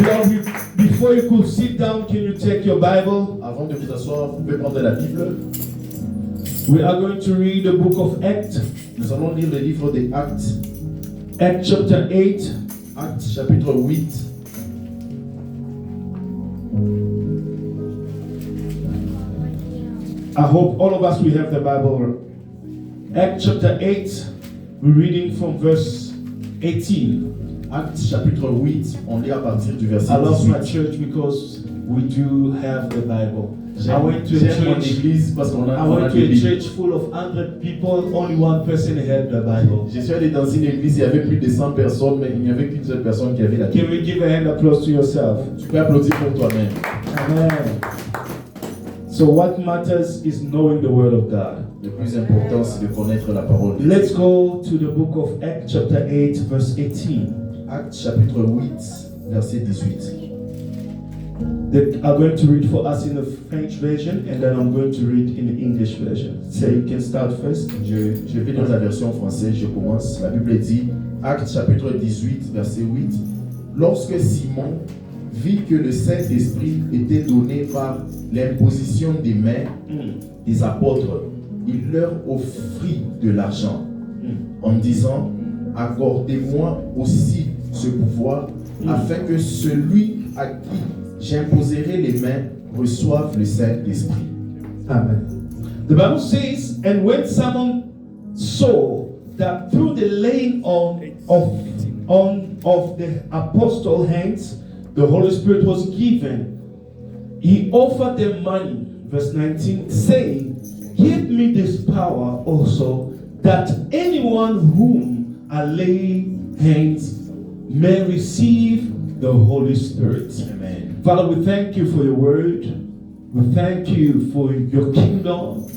Beloved, before you could sit down, can you take your Bible? Avant de vous asseoir, vous pouvez prendre la Bible. We are going to read the book of Acts. Nous allons lire le livre des Actes. Acts chapter 8. Actes chapitre 8. I hope all of us will have the Bible. Acts chapter 8, we're reading from verse 18. Actes chapitre 8, on lit à partir du verset I love my 18. church because we do have the Bible. I went to a J'aime mon church. église parce qu'on a, I on a went to des a Bibles. church full of 100 people. Only one person had the Bible. Je suis allé dans une église, il y avait plus de 100 personnes, mais il n'y avait qu'une seule personne qui avait la Bible. Can we give a hand applause to yourself? Tu peux applaudir pour toi-même. Amen. So what matters is knowing the Word of God. Le plus important, c'est de connaître la parole. Let's go to the book of Acts chapter 8 verse 18. Actes chapitre 8, verset 18. That I'm going to read for us in the French version and then I'm going to read in the English version. So you can start first. Je vais dans la version française, je commence. La Bible dit, Actes chapitre 18, verset 8. Lorsque Simon vit que le Saint-Esprit était donné par l'imposition des mains des apôtres, il leur offrit de l'argent en disant, accordez-moi aussi ce pouvoir afin que celui à qui j'imposerai les mains reçoive le Saint-Esprit. Amen. The Bible says, and when Simon saw that through the laying on of the apostle hands, the Holy Spirit was given, he offered them money, verse 19, saying, give me this power also, that anyone whom I lay hands may receive the Holy Spirit. Amen. Father, we thank you for your word. We thank you for your kingdom.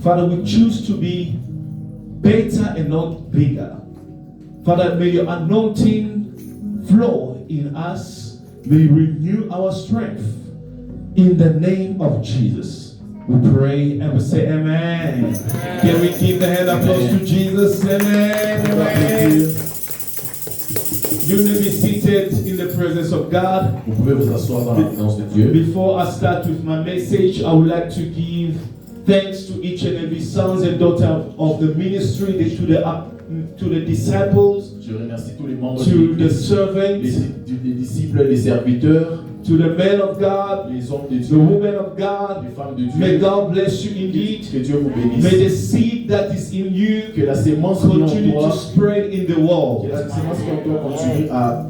Father, we choose to be better and not bigger. Father, may your anointing flow in us. May you renew our strength. In the name of Jesus, we pray and we say amen. Amen. Can we give the hand applause to Jesus? Amen. Amen. You may be seated in the presence of God. Vous pouvez vous asseoir dans la présence de Dieu. Before I start with my message, I would like to give thanks to each and every sons and daughters of the ministry, to the disciples, Je remercie tous les membres to de the servants, les disciples, les serviteurs, to the men of God, les hommes de the Dieu, women of God. les femmes de Dieu. May God bless you indeed. Que Dieu vous bénisse. May the seed that is in you Que la sémence qui est en continue toi, to spread in the que world. la sémence qui est en toi continue à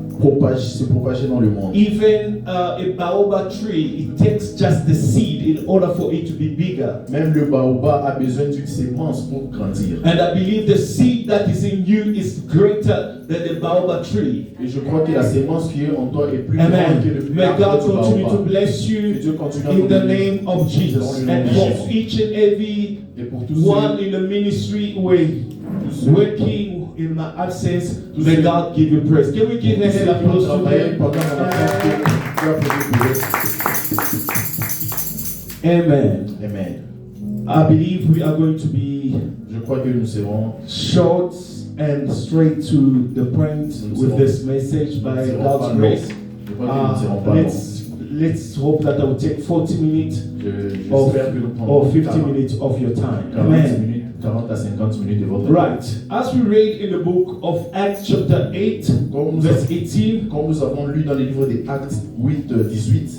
se propager dans le monde. Even a baobab tree, it takes just the seed in order for it to be bigger. Même le baobab a besoin d'une sémence pour grandir. And I believe the seed that is in you is greater than the baobab tree. Et je crois que la sémence qui est en toi est plus grande que Amen. le May God continue to baobab. bless Que you Dieu continue à in vous the bénir. name of Jesus. And for each and every Et pour tous one ceux, in the ministry way, ceux working in my absence, may God give you praise. Can we give a hand qui ont applause to travaillé them? pendant mon absence, que Dieu applaudit pour eux. Amen. Amen. I believe we are going to be Je crois que nous serons short and straight to the point with this message by God's grace. Je crois que nous ne serons pas longs. Let's hope that I will take 40 minutes J'espère que nous or prendrons 50 minutes of your time. 40 Amen. minutes, 40 à 50 minutes de votre temps. Right. As we read in the book of Acts chapter 8, verse 18, Comme nous avons lu dans le livre des Actes 8, 18,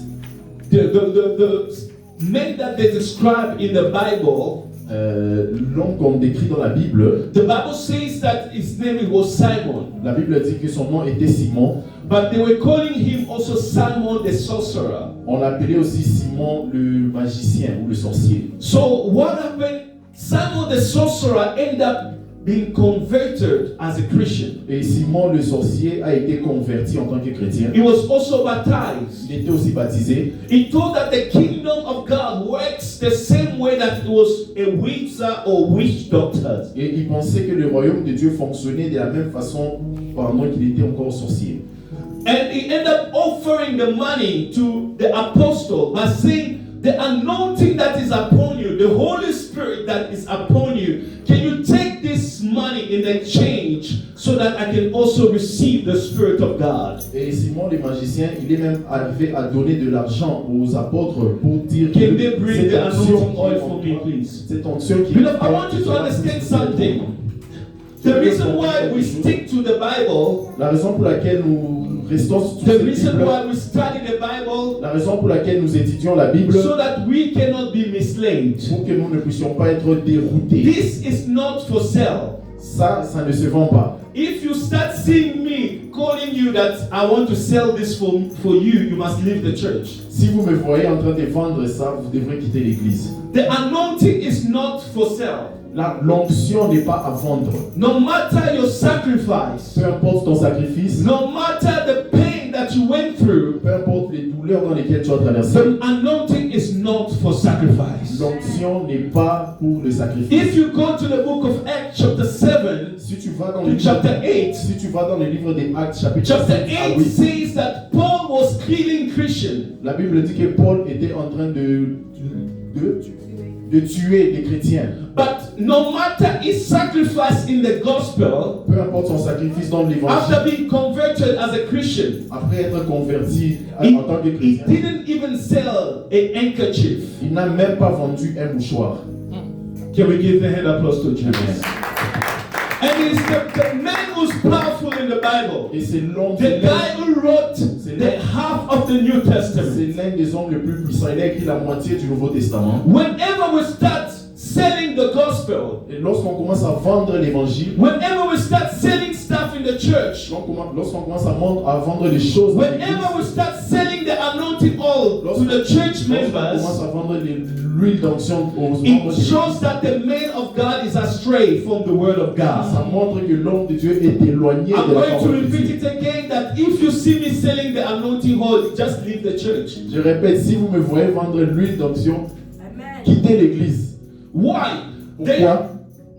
the men that they describe in the Bible, l'homme qu'on décrit dans la Bible, the Bible says that his name was Simon. la Bible dit que son nom était Simon. But they were calling him also Simon the sorcerer. On l'appelait aussi Simon le magicien ou le sorcier. So what happened? Simon the sorcerer ended up being converted as a Christian. Et Simon le sorcier a été converti en tant que chrétien. He was also baptized. Il était aussi baptisé. He thought that the kingdom of God works the same way that it was a wizard or witch doctor. Et il pensait que le royaume de Dieu fonctionnait de la même façon pendant qu'il était encore sorcier. And he ended up offering the money to the apostle by saying, the anointing that is upon you, the Holy Spirit that is upon you, can you take this money in exchange so that I can also receive the Spirit of God. Et Simon le magicien, il est même arrivé à donner de l'argent aux apôtres pour dire Can they bring cette the onction anointing oil qui est for en me, toi, please? cette onction qui Beloved, I want you to understand something. The reason why we stick to the Bible, La raison pour laquelle nous restons sur the cette reason Bible, why we study the Bible, la raison pour laquelle nous étudions la Bible, so that we cannot be misled. pour que nous ne puissions pas être déroutés. This is not for sale. Ça ne se vend pas. If you start seeing me calling you that I want to sell this for you, you must leave the church. Si vous me voyez en train de vendre ça, vous devrez quitter l'église. The anointing is not for sale. L'onction n'est pas à vendre. No matter your sacrifice, Peu importe ton sacrifice, no matter the pain that you went through, peu importe les douleurs dans lesquelles tu as traversé, the anointing is not for sacrifice. l'onction n'est pas pour le sacrifice. If you go to the book of Acts chapter 7 Si tu vas dans to le chapter 8, si tu vas dans le livre des Actes chapitre chapter 7 à 8 8, says that Paul was killing Christians. la Bible dit que Paul était en train de tuer les chrétiens. But no matter his sacrifice in the gospel, Peu importe son sacrifice dans l'évangile, after being converted as a Christian, après être converti he, en tant que he chrétien, didn't even sell a handkerchief. il n'a même pas vendu un mouchoir. Can we give the hand applause to Jesus? And it's the man who's powerful in the Bible. Et c'est l'homme, The guy who wrote the half of the New Testament. c'est l'un des hommes les plus puissants. Il a écrit la moitié du Nouveau Testament. Whenever we start selling the gospel, Et lorsqu'on commence à vendre l'évangile, whenever we start selling stuff in the church, lorsqu'on commence à vendre les choses dans l'église, whenever we start selling the anointing oil to the church lorsqu'on commence members, à vendre l'huile d'onction aux membres it de l'église, shows that the man of God is astray from the word of ça God. montre que l'homme de Dieu est éloigné I'm de la going to parole de repeat Dieu. it again that if you see me selling the anointing oil, just leave the church. Je répète, si vous me voyez vendre l'huile d'onction, quittez l'église. Why? The Pourquoi?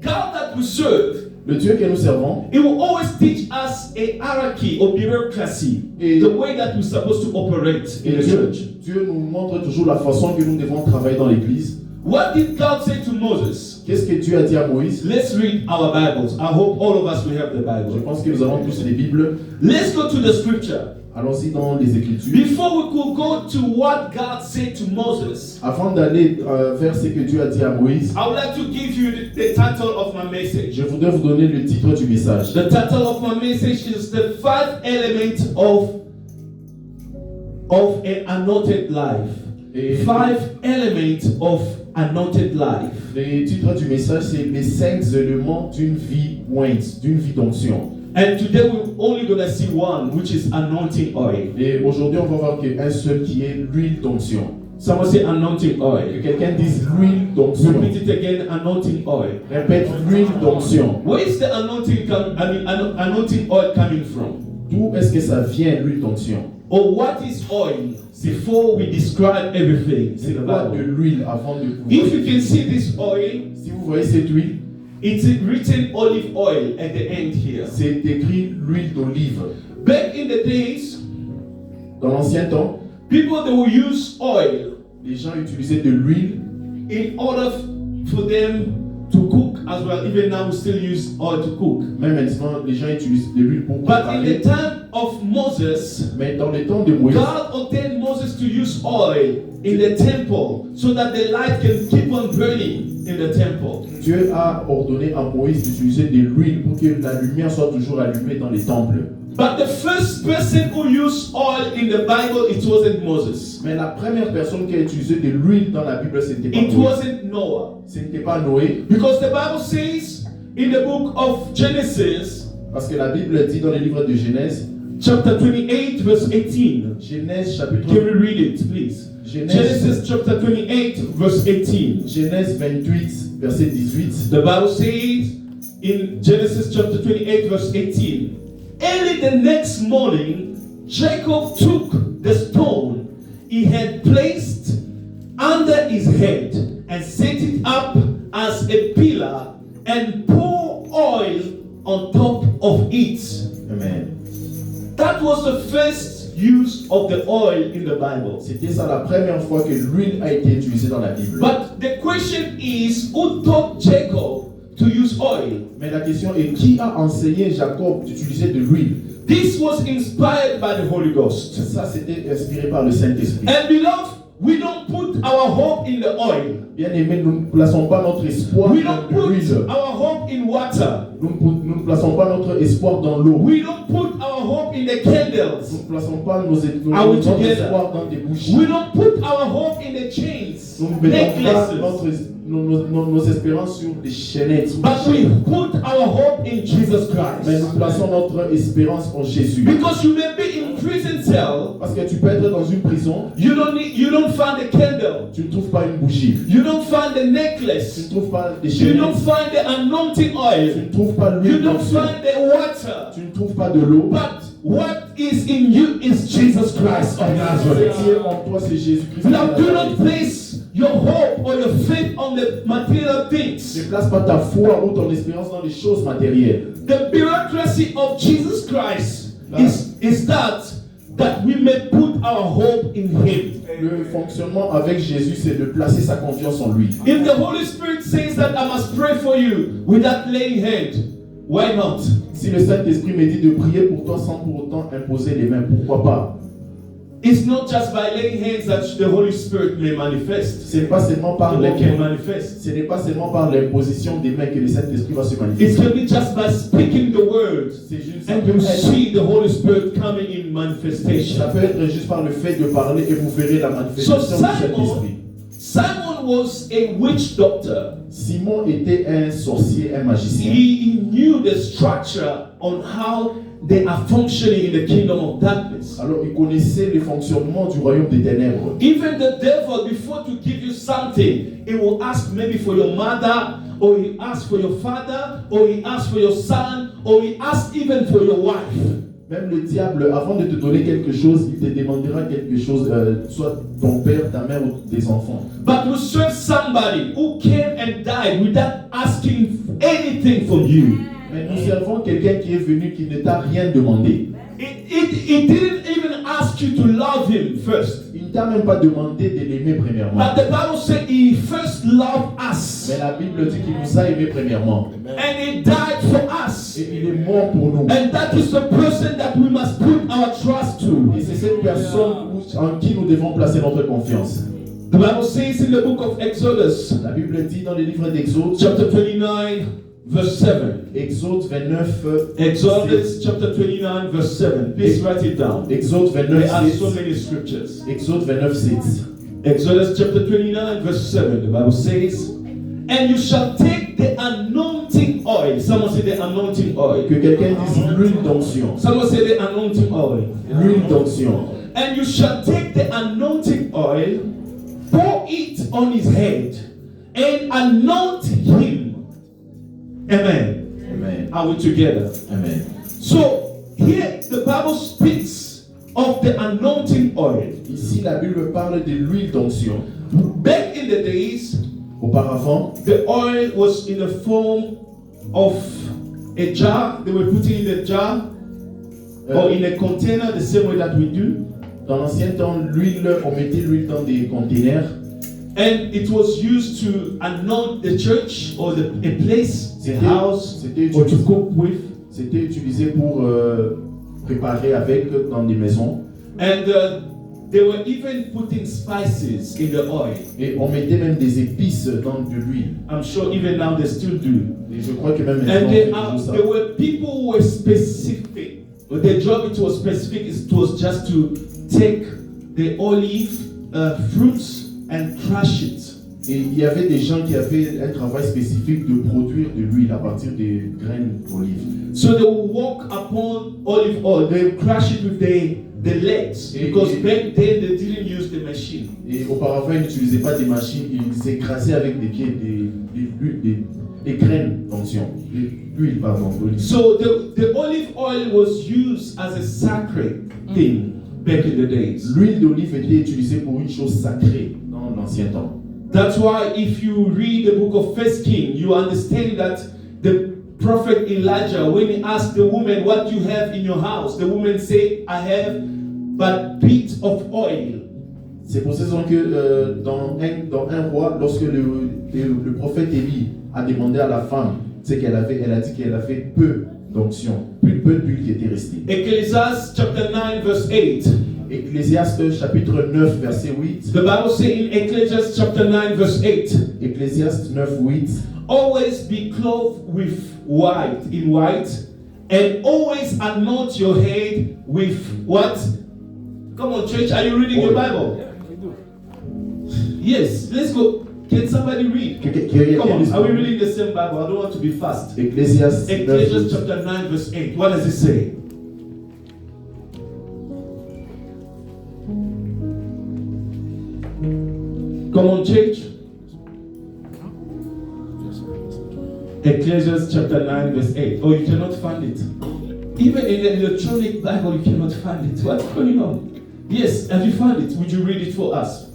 God that we serve, Le Dieu que nous servons, He will always teach us a hierarchy or bureaucracy, Et- the way that we're supposed to operate in the church. Dieu nous montre toujours la façon que nous devons travailler dans l'église. What did God say to Moses? Qu'est-ce que Dieu a dit à Moïse? Let's read our Bibles. I hope all of us will have the Je Bible. pense que nous avons tous les Bibles. Let's go to the scripture. Allons-y dans les Écritures. Before we could go to what God said to Moses, Avant d'aller vers ce que Dieu a dit à Moïse, I would like to give you the title of my message. je voudrais vous donner le titre du message. The title of my message is the 5 elements of an anointed life. Et 5 elements of anointed life. le titre du message, c'est les 5 éléments d'une vie ointe, d'une vie d'onction. And today we're only going to see one, which is anointing oil. Et aujourd'hui, on va voir qu'un seul qui est l'huile d'onction. Someone say anointing Que oil. quelqu'un dise l'huile d'onction. Repeat it again, anointing oil. Répète l'huile d'onction. Where is the anointing oil coming from? D'où est-ce que ça vient, l'huile d'onction? Or what is oil? Before we describe everything C'est in the quoi de Bible. l'huile avant de pouvoir? If you can see this oil, Si vous voyez cette huile, it's written olive oil at the end here. c'est écrit l'huile d'olive. Back in the days, Dans l'ancien temps, people they will use oil les gens utilisaient de l'huile in order for them to cook as well. Even now we still use oil to cook. même maintenant, les gens utilisent de l'huile pour But in the préparer. time of Moses, Mais dans le temps de Moïse, God ordained Moses to use oil in the temple so that the light can keep on burning in the temple. Dieu a ordonné à Moïse d'utiliser de l'huile pour que la lumière soit toujours allumée dans les temples. But the first person who used oil in the Bible, it wasn't Moses. Mais la première personne qui a utilisé de l'huile dans la Bible, ce n'était pas It Moïse. wasn't Noah. Ce n'était pas Noé, Because the Bible says in the book of Genesis, parce que la Bible dit dans le livre de Genèse, chapter 28, verse 18. Genèse chapitre Can we read it, please? Genesis chapter 28, verse 18. Genèse 28, verset 18. The Bible says in Genesis chapter 28, verse 18. Early the next morning, Jacob took the stone he had placed under his head and set it up as a pillar and poured oil on top of it. Amen. That was the first use of the oil in the Bible. C'était ça la première fois que l'huile a été utilisée dans la Bible. But the question is, who taught Jacob to use oil? Mais la question est, qui a enseigné Jacob d'utiliser de l'huile? This was inspired by the Holy Ghost. Ça, c'était inspiré par le Saint-Esprit. And beloved, we don't put our hope in the oil. Bien aimé, nous ne plaçons pas notre espoir We dans don't put l'huile. our hope in water. Nous ne plaçons pas notre espoir dans l'eau. We don't put our hope in the candles. Nous ne plaçons pas Are we notre together? espoir dans des bougies. We don't put our hope in the chains, Nous ne mettons pas necklaces. nos espérances sur des chaînettes. But we put our hope in Jesus Mais Christ. nous plaçons notre espérance en Jésus. Because you may be in prison cell, Parce que tu peux être dans une prison, you don't find the candle, tu ne trouves pas une bougie. you don't find the Tu necklace, ne trouves pas des you don't chaînettes. find the anointing Tu oil, ne trouves pas you l'huile don't d'onction. find the water. Tu ne trouves pas de l'eau. But what is in you is Jesus Christ of Ce Nazareth. qui est en toi, c'est Jésus-Christ. Now do not place your hope or your faith on the material Ne things. place pas ta foi ou ton espérance dans les choses matérielles. The bureaucracy of Jesus Christ is that we may put our hope in Him. Le fonctionnement avec Jésus, c'est de placer sa confiance en lui. If the Holy Spirit says that I must pray for you without laying hand, why not? Si le Saint-Esprit me dit de prier pour toi sans pour autant imposer les mains, pourquoi pas? It's not just by laying hands that the Holy Spirit may manifest. Ce n'est pas seulement par Can manifest. ce n'est pas seulement par l'imposition des mains que le Saint-Esprit va se It manifester. can be just by speaking the word, C'est juste and you see the Holy Spirit coming in manifestation. ça peut être juste par le fait de parler et vous verrez la manifestation So du Saint-Esprit. Simon was a witch doctor. Simon était un sorcier, un magicien. He knew the structure on how they are functioning in the kingdom of darkness. Alors il connaissait le fonctionnement du royaume des ténèbres. Even the devil, before to give you something, he will ask maybe for your mother, or he asks for your father, or he asks for your son, or he asks even for your wife. Même le diable, avant de te donner quelque chose, il te demandera quelque chose, soit ton père, ta mère ou tes enfants. But you serve somebody who came and died without asking anything from you. Mais nous servons quelqu'un qui est venu, qui ne t'a rien demandé. He didn't even ask you to love him first. Il ne t'a même pas demandé de l'aimer premièrement. But the Bible said he first loved us. Mais la Bible dit qu'il nous a aimés premièrement. And he died for us. Et il est mort pour nous. And that is the person that we must put our trust to. Et c'est cette personne en qui nous devons placer notre confiance. The Bible says in the book of Exodus, La Bible dit dans le livre d'Exode, chapter 29, verse 7. Exode 29, Exodus chapter 29, verse 7. Please write it down. Exode 29, There are so 7. many scriptures. Exode 29, 7. Exodus chapter 29, verse 7. The Bible says, and you shall take the anointing oil. Someone say the anointing oil. Que quelqu'un dise l'huile d'onction. Someone say the anointing oil. L'huile d'onction. And you shall take the anointing oil, pour it on his head, and anoint him. Amen. Amen. Are we together? Amen. So here the Bible speaks of the anointing oil. Ici, la Bible parle de l'huile d'onction. Back in the days, Auparavant, the oil was in the form of a jar. They were putting in a jar or in a container the same way that we do. dans l'ancien temps, l'huile, on mettait l'huile dans des containers. And it was used to anoint the church or a place, the house, or to cook with. C'était utilisé pour préparer avec dans des maisons. And they were even putting spices in the oil. Et on mettait même des épices dans de l'huile. I'm sure even now they still do. Et je crois que même maintenant, And on fait toujours ça. there were people who were specific. But their job it was specific. It was just to take the olive fruits and crush it. Et il y avait des gens qui avaient un travail spécifique de produire de l'huile à partir des graines d'olive. So they would walk upon olive oil. They would crush it with the legs because back then they didn't use the machine. Et auparavant, ils n'utilisaient pas des machines, ils écrasaient avec des pieds des graines d'onction, l'huile d'olive. So the olive oil was used as a sacred thing back in the days. L'huile d'olive était utilisée pour une chose sacrée dans l'ancien temps. That's why if you read the book of 1 Kings, you understand that the prophet Elijah, when he asked the woman, what do you have in your house? The woman said, I have but bit of oil. C'est pour cette raison que dans un roi, lorsque le prophète Élie a demandé à la femme, c'est qu'elle avait, elle a dit qu'elle avait peu d'onction, peu d'huile qui était restée. Ecclesiastes chapter 9 verse 8. Ecclésiaste chapitre 9 verset 8. The Bible says in Ecclesiastes chapter 9 verse 8. Ecclésiaste 9 8. Always be clothed with white, in white, and always anoint your head with what? Come on, church, are you reading your Bible? Yes, let's go. Can somebody read? Come on, are we reading the same Bible? I don't want to be fast. Ecclésiaste chapter 9 verse 8. What does it say? Come on, church. Ecclesiastes chapter 9 verse 8. Oh, you cannot find it. Even in the electronic Bible, you cannot find it. What's going on? Yes, have you found it? Would you read it for us?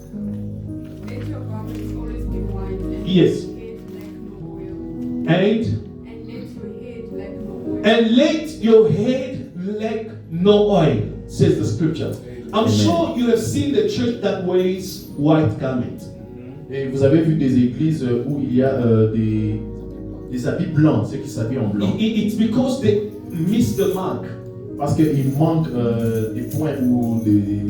Let your garments always be white and Yes. your head like no oil. And And let your and let your head head like no oil. lack no oil, says the scripture. I'm Amen. sure you have seen the church that wears white garment. Et vous avez vu des églises où il y a des habits blancs, ceux qui s'habillent en blanc. It's because they miss the mark. Parce qu'il manque des points ou des...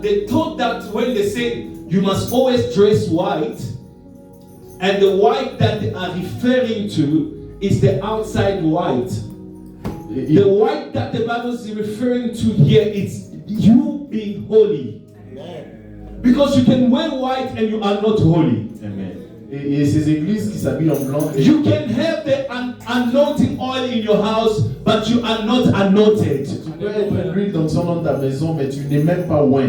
They thought that when they say you must always dress white, and the white that they are referring to is the outside white. The white that the Bible is referring to here is you being holy. Because you can wear white and you are not holy. Amen. Et ces églises qui s'habillent en blanc, You can have the anointing oil in your house, but you are not anointed. tu peux être l'huile d'onction dans ta maison, mais tu n'es même pas oint.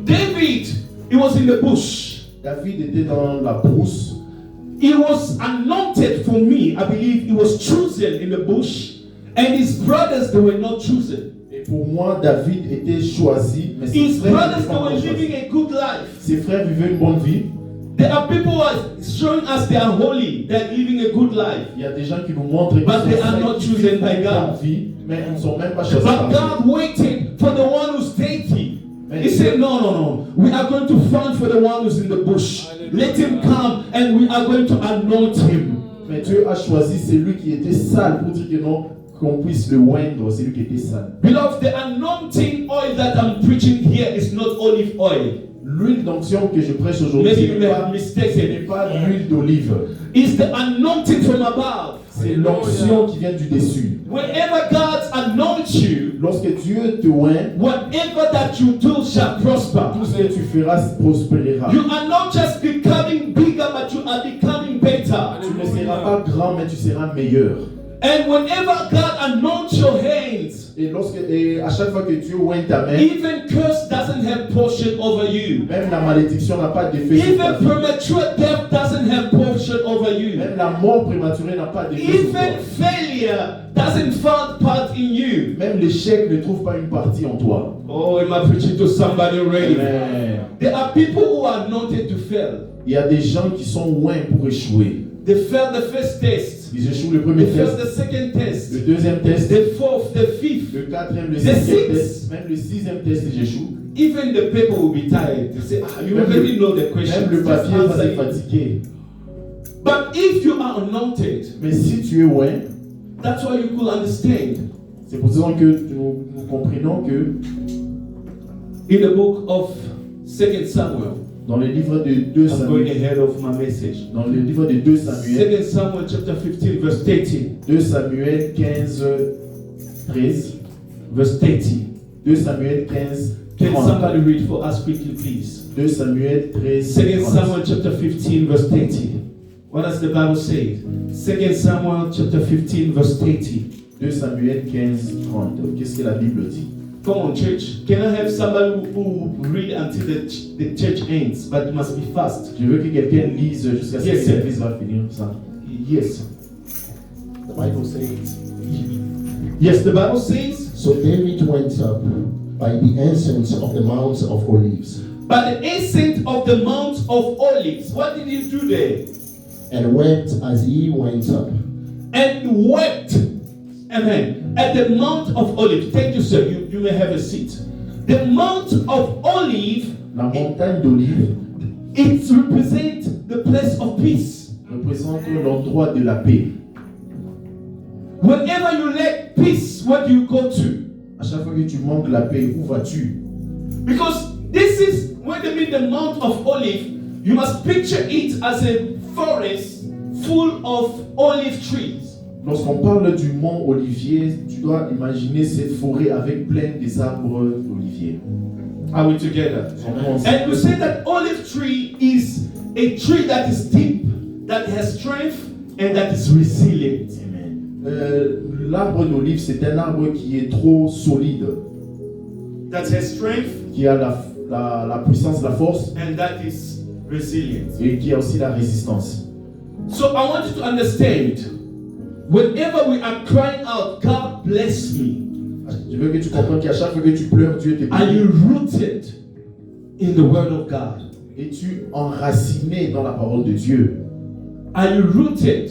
David, he was in the bush. David était dans la brousse. He was anointed for me. I believe he was chosen in the bush, and his brothers, they were not chosen. Et pour moi, David était choisi, mais ses His frères brothers, n'étaient they pas were encore choisis. living a good life. Ses frères vivaient une bonne vie. There are people who are showing us they are holy, they are living a good life. Il y a des gens qui nous montrent qu'ils But they sont are saints, not qui chosen vivent by une God. bonne vie, mais ils ne sont même pas choisis par But Dieu. God waited for the one who's dirty. He said, no. We are going to find for the one who's in the bush. Let him come and we are going to anoint him. Mais Dieu a choisi celui qui était sale pour dire que non, qu'on puisse le oindre, celui qui était sale. Beloved, the anointing oil that I'm preaching here is not olive oil. L'huile d'onction que je prêche aujourd'hui, Maybe ce you n'est may pas, have ce mistaken n'est it. pas l'huile d'olive. It's the anointing from above. C'est l'onction qui vient du dessus. Whenever God anoints you, Lorsque Dieu te oint, whatever that you do shall prosper. tout ce que tu feras prospérera. You are not just becoming bigger, but you are becoming better. Tu ne seras pas grand, mais tu seras meilleur. And whenever God anoints your hands, Et à chaque fois que Dieu oint ta main, even curse doesn't have portion over you. même la malédiction n'a pas d'effet sur ta Even vie. premature death doesn't have portion over you. Même la mort prématurée n'a pas d'effet sur toi. Even failure doesn't find part in you. Même l'échec ne trouve pas une partie en toi. Oh, am I preaching to somebody already? Amen. There are people who are anointed to fail. Il y a des gens qui sont oints pour échouer. They failed the first test. Ils échouent le premier They failed test, the second test. le deuxième test, The fourth, the fifth. le quatrième, le The cinquième sixth. test, même le sixième test, ils échouent. Even the paper will be tired. They say, you Même already know the question. Même le Just papier va answer être it. fatigué. But if you are anointed, Mais si tu es oint, that's why you could understand. c'est pour ça que nous comprenons que In the book of 2 Samuel, dans le livre de 2 I'm going Samuel, ahead of my message. dans le livre de 2 Samuel, 2 Samuel chapter 15, verse 30. 2 Samuel 15, 13, Verse 30. 2 Samuel 15, Can 30. somebody read for us quickly, please? 2 Samuel 13, 2 30. Samuel chapter 15, verse 30. What does the Bible say? 2 Samuel chapter 15, verse 30. 2 Samuel 15, 30. Qu'est-ce que la Bible dit? Come on, church. Can I have somebody who read until the church ends? But it must be fast. Je veux que quelqu'un lise jusqu'à ce Yes, que sir. l'église va finir ça. Yes. The Bible says, Yes, the Bible says, So David went up by the ensigns of the Mount of Olives, by the ascent of the Mount of Olives. What did he do there? and wept as he went up. And wept. Amen. At the Mount of Olives. Thank you, sir. You may have a seat. The Mount of Olive, La montagne d'Olive it represents the place of peace. représente représente l'endroit de la paix. Whenever you lack peace, where do you go to? À chaque fois que tu manques la paix, où vas-tu? Because this is when they mean the Mount of Olive, you must picture it as a forest full of olive trees. Lorsqu'on parle du mont Olivier, tu dois imaginer cette forêt avec plein des arbres d'olivier. Are we together? And we say that olive tree is a tree that is deep, that has strength, and that is resilient. L'arbre d'olive, c'est un arbre qui est trop solide, That has strength, qui a la puissance, la force, and that is resilient. et qui a aussi la résistance. So I want you to understand, whenever we are crying out, God bless me, Je veux que tu comprennes qu'à chaque fois que tu pleures, Dieu te are bénit. you rooted in the Word of God? Es-tu enraciné dans la parole de Dieu? Are you rooted?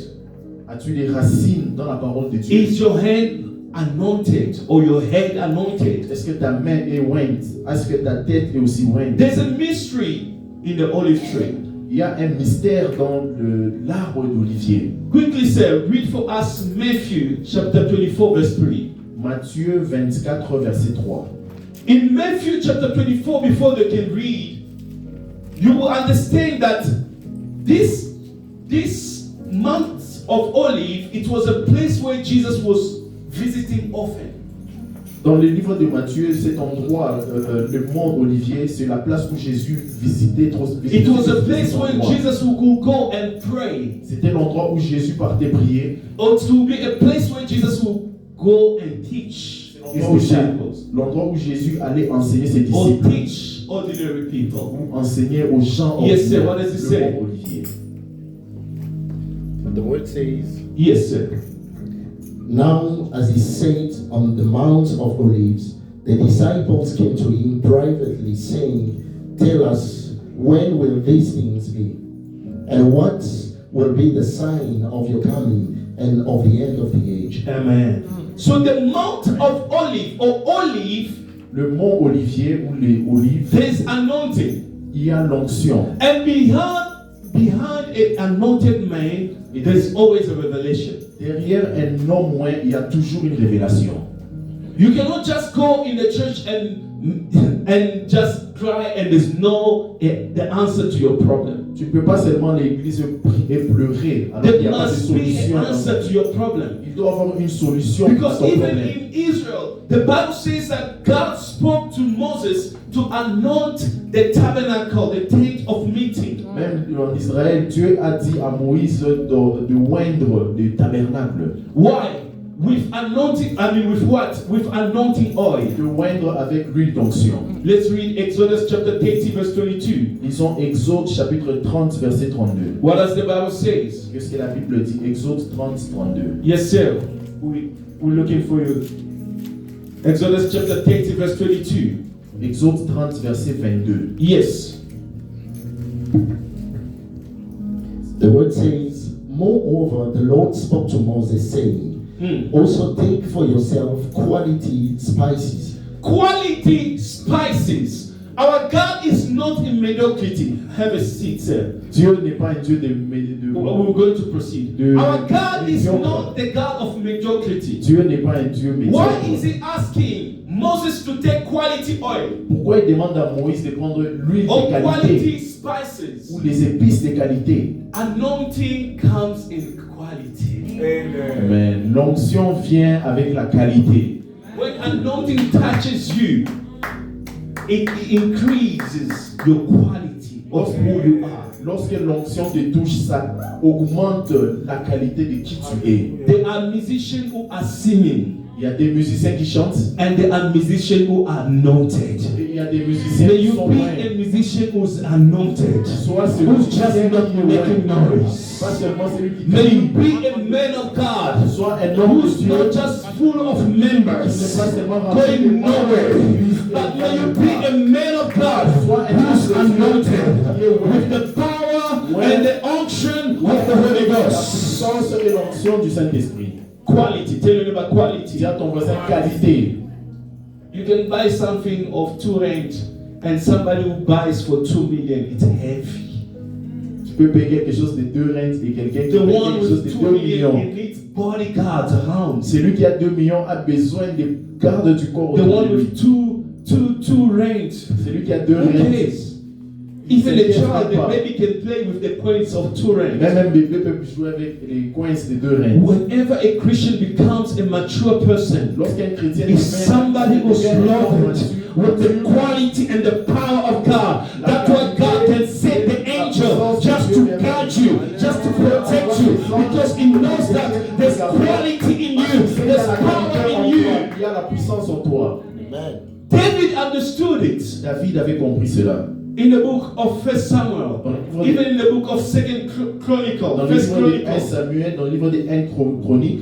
As-tu des racines dans la parole de Dieu? Is your hand anointed or your head anointed? Est-ce que ta main est ointe? Est-ce que ta tête est aussi ointe? There's a mystery in the olive tree. Il y a un mystère dans l'arbre d'olivier. Quickly, sir, read for us Matthew chapter 24, verse 3. Matthieu 24, verset 3. In Matthew chapter 24, before they can read, you will understand that this Mount of Olive, it was a place where Jesus was visiting often. Dans le livre de Matthieu, cet endroit, le mont Olivier, c'est la place où Jésus visitait trop. It was a place where Jesus could go and pray. C'était l'endroit où Jésus partait prier. Or to be a place where Jesus would go and teach his disciples. L'endroit où Jésus allait enseigner ses Or disciples. teach ordinary people. Ou enseigner aux gens Yes, sir. ordinaires, What does it le say? mont Olivier. The word says, Yes, sir. Now, as he sat on the Mount of Olives, the disciples came to him privately, saying, Tell us, when will these things be? And what will be the sign of your coming and of the end of the age? Amen. So the Mount of Olive or Olive, Le mont Olivier ou les olives, there's anointing. il y a l'onction. And behind an anointed man, there's always a revelation. Derrière un homme oint, il y a toujours une révélation. You cannot just go in the church and just cry and there's no the answer to your problem. Tu ne peux pas seulement aller à l'église et pleurer alors qu'il There n'y a pas de must be solution. an answer to your problem. Il doit avoir une solution à Because ton even problème. in Israel, the Bible says that God spoke to Moses to anoint the tabernacle, the tent of meeting. Même en Israël, Dieu a dit à Moïse de oindre le tabernacle. Why? With anointing, with what? With anointing oil. De oindre avec l'huile d'onction. Let's read Exodus chapter 30, verse 22. Lisons Exode chapitre 30, verset 32. What does the Bible says? Qu'est-ce que la Bible dit? Exode 30, 32. Yes, sir. We're looking for you. Exodus chapter 30, verse 22. Exode 30, verset 22. Yes. The word says, Moreover, the Lord spoke to Moses, saying, Also take for yourself quality spices. Quality spices. Our God is not in mediocrity. Have a seat, sir. Dieu n'est pas un Dieu de We're going to proceed. Our God is not the God of mediocrity. Dieu n'est pas un Dieu Why médiocre. is he asking Moses to take quality oil Pourquoi il demande à Moïse de prendre l'huile or de qualité quality spices? ou les épices de qualité? Anointing comes in quality. Amen. L'onction vient avec la qualité. When anointing touches you, it increases your quality of who you are. Lorsque l'onction te touche, ça augmente la qualité de qui tu es. There are musicians who are singing, Il y a des musiciens qui chantent and there are musicians who are anointed. et il y a des musiciens May qui you sont be loin. a musician who's anointed, Soit celui who's qui just vient not qui est making loin. noise. Pas seulement celui qui May you crie. be a man of God Soit un homme de who's Dieu not just full of qui n'est members pas seulement rempli de going nowhere, membres, but may you be a man of God who's anointed with the power and the unction of the Holy la Ghost. puissance et l'onction du Saint-Esprit. Quality, tell me about quality. Dis à ton voisin qualité. You can buy something of 2 rand and somebody who buys for 2 million, it's heavy. Tu Tu peux payer quelque chose de 2 rentes et quelqu'un qui The paye one quelque chose de with 2 2 million, millions. he needs bodyguards around. Celui qui a 2 millions a besoin des gardes du corps. The autour one de lui. with two rents. Celui qui a 2 Who rentes. cares? Even a C'est child, the pas. baby can play with the coins of 2 rents. Même un bébé peut jouer avec les coins de 2 rentes. Whenever a Christian becomes a mature person, Lorsqu'un chrétien is somebody who's loaded with the devient quality and the power of God. That's why God can send the angel just to guide you, just to protect you, because He knows that there's quality in you, there's power in you. il y a la puissance en toi. Amen. David understood it David avait compris cela. in the book of 1 Samuel, even in the book of 2 Chronicle, Dans le 1 livre de 1 Chronicle. Samuel, dans le livre de 1 Chronique,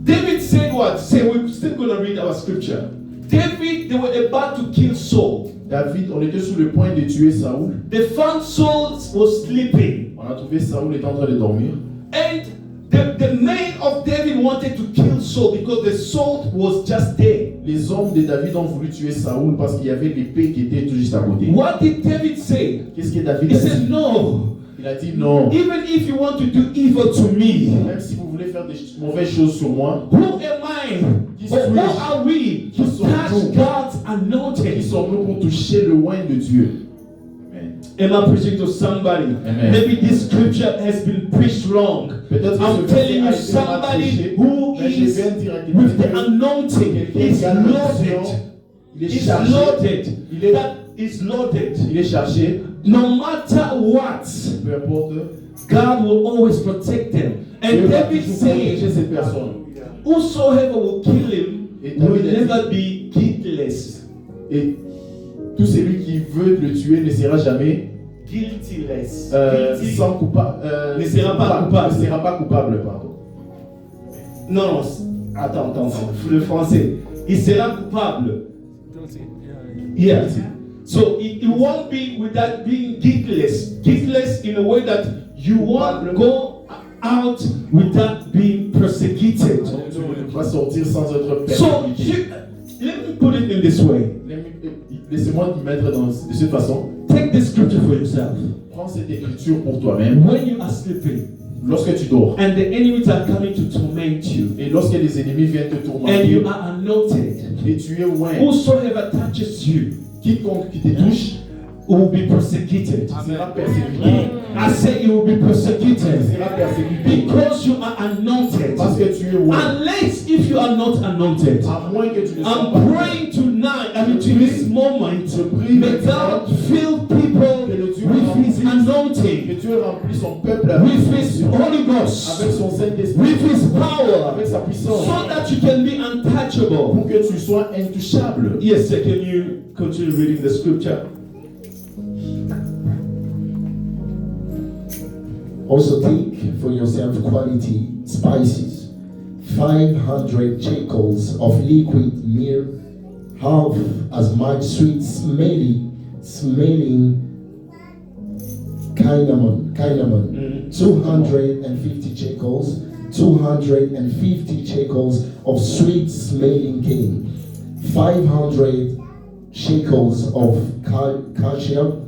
David said what? Say, we're still going to read our scripture. David, they were about to kill Saul. David, on était sur le point de tuer Saoul. They found Saul was sleeping. On a trouvé Saoul était en train de dormir. And the men of David wanted to kill Saul because the sword was just there. Les hommes de David ont voulu tuer Saoul parce qu'il y avait l'épée qui était tout juste à côté. What did David say? Qu'est-ce que David He a dit? said, no. Il a dit non. Even if you want to do evil to me, Même si vous voulez faire des mauvaises choses sur moi, who am I? Or who are we to touch God's qui anointing? sommes-nous pour toucher le oint de Dieu? Amen. Am I preaching to somebody? Amen. Maybe this scripture has been preached wrong. Peut-être que I'm ce telling you, verset a été mal somebody prêché, who mais je is viens de dire à quelqu'un with the que anointing quelqu'un is qui a l'onction, loaded. il est Is chargé. loaded. Il est- That is loaded. Il est chargé, No matter what, peu importe. God will always protect them. Dieu And va David toujours protéger said, cette personne. whosoever will kill him Et will David a dit- never be guiltless. Et tout celui qui veut le tuer ne sera jamais Guiltless. Guilty. sans coupable. Ne sera pas coupable. Ne sera pas coupable, pardon. Non, attends. Le français. Il sera coupable. Yeah. So it won't be without being guiltless. Guiltless in a way that you won't go out without being persecuted. Donc tu ne peux pas sortir sans être So persécuté. let me put it in this way. Laissez-moi te mettre de cette façon. Take this scripture for yourself. Prends cette écriture pour toi-même. When you are sleeping Lorsque tu dors and the enemies are coming to torment you, et lorsque les ennemis viennent te and tourmenter you are anointed, et tu es loin, whosoever touches you quiconque qui te touche will be persecuted. sera persécuté. I say you will be persecuted Sera persécuté because you are anointed. parce que tu es loin. Unless if you are not anointed. À moins que tu ne sois I'm pas. praying tonight, I mean to this moment, Je prie may God fill people with His que anointing, Dieu remplit son peuple with His Holy Ghost, avec son Saint-Esprit, with His power, avec sa puissance, so that you can be untouchable. pour que tu sois intouchable. Yes, sir, can you continue reading the scripture? Also take for yourself quality spices, 500 shekels of liquid myrrh, half as much sweet smelling cinnamon, 250 shekels, 250 shekels of sweet smelling cane, 500 shekels of cassia,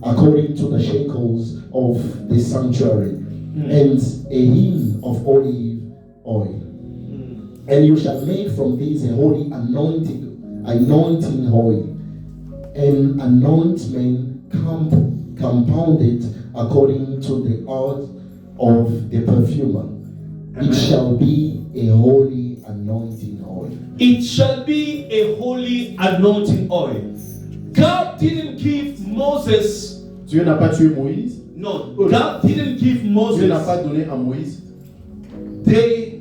according to the shekels of the sanctuary, and a hin of olive oil. And you shall make from these a holy anointing oil, an anointment compounded according to the art of the perfumer. It shall be a holy anointing oil. It shall be a holy anointing oil. God didn't give Moses, Dieu n'a pas tué Moïse. no, God didn't give Dieu n'a pas Moses donné à Moïse. the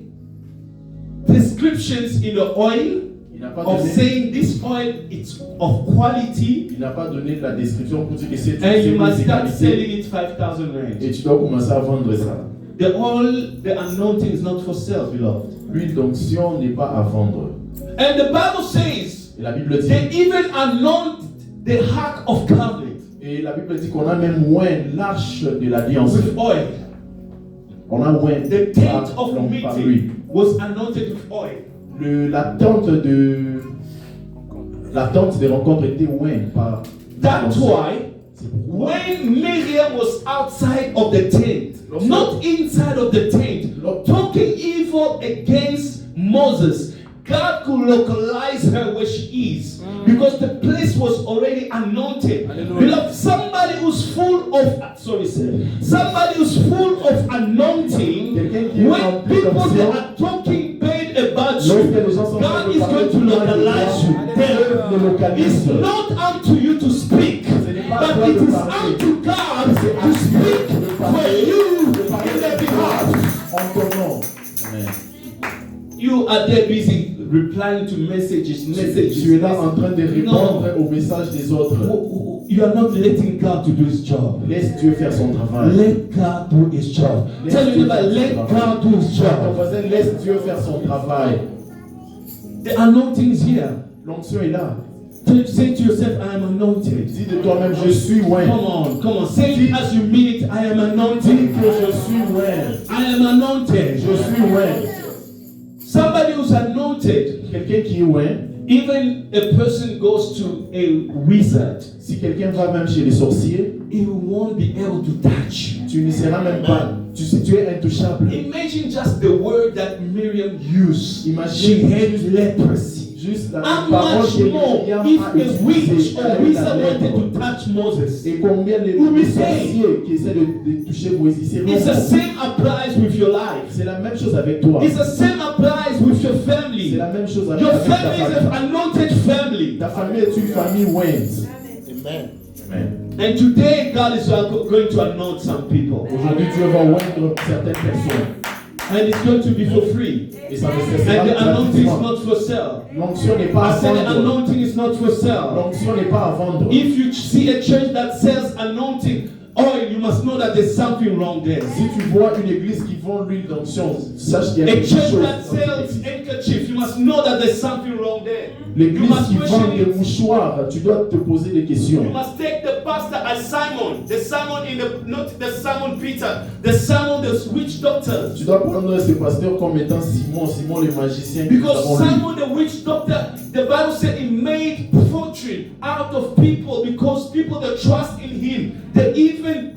descriptions in the oil Il n'a pas of donné. saying this oil is of quality Il n'a pas donné la description pour dire que c'est and you c'est must de start qualité. selling it 5,000 rand. Et tu dois commencer à vendre ça. The oil, the anointing is not for sale, beloved. L'huile d'onction n'est pas à vendre. And the Bible says Et la Bible dit, they even anoint the ark of covenant qu'on a même moins l'arche de l'alliance. with oil. On a moins The tent of par lui. meeting was anointed with oil. La tente de rencontre était moins par That's why C'est pourquoi when Miriam was outside of the tent, not inside of the tent, talking evil against Moses, God could localize her where she is because the place was already anointed. Beloved, somebody who's full of somebody who's full of anointing, when people are talking bad about you, God is going to localize you. It's not up to you to speak, but it is up to God to speak for you in their behalf. en ton nom. Amen. You are there busy replying to messages. Tu es là en train de répondre aux messages des autres. You are not letting God to do His job. Laisse Dieu faire son travail. Let God do His job. Tell your neighbor, let God do His Ton job. voisin, laisse Dieu faire son travail. The anointing is here. L'onction est là. Say to yourself, I am anointed. Dis de toi-même, je suis oint. Come on. Say it as you mean it. I am Dis anointed. que je suis oint. I am anointed. Je suis oint. Somebody who's anointed, Quelqu'un qui est oint, even a person goes to a wizard, si quelqu'un va même chez les sorciers, he won't be able to touch you. tu ne seras même pas. Tu es intouchable. Imagine just the word that Miriam used. Imagine She had leprosy. juste la How parole much que more Myriam if a a witch utilisée or avec la wizard wanted lèpre. to touch Moses? Et combien les Who we sorciers qui essaient de toucher Moïse, It's the same applies with your life. c'est la même chose avec toi. It's the same applies with your C'est family. la même chose avec Your ta family is famille. an anointed family. Ta famille est une famille ointe. Amen. Amen. And today God is going to anoint some people. Aujourd'hui, Dieu va oindre certaines personnes. And it's going to be for free. Et ça ne sera And the anointing is gratuitement. not for sale. L'onction n'est pas I à said the vendre. anointing is not for sale. L'onction n'est pas à vendre. If you see a church that sells anointing oil, you must know that there's something wrong there. Si tu vois une église qui vend l'huile d'onction, sache qu'il y a A quelque church chose. that sells handkerchief, you must know that there's something wrong there. You L'église must qui vend question des it. mouchoirs, tu dois te poser des questions. You must take the pastor as Simon, the Simon in the not the Simon Peter, the Simon the witch doctor. Tu dois prendre ce pasteur comme étant Simon le magicien. que nous Because avons lu. Simon the witch doctor, the Bible said he made fortune out of people because people that trust in him, they even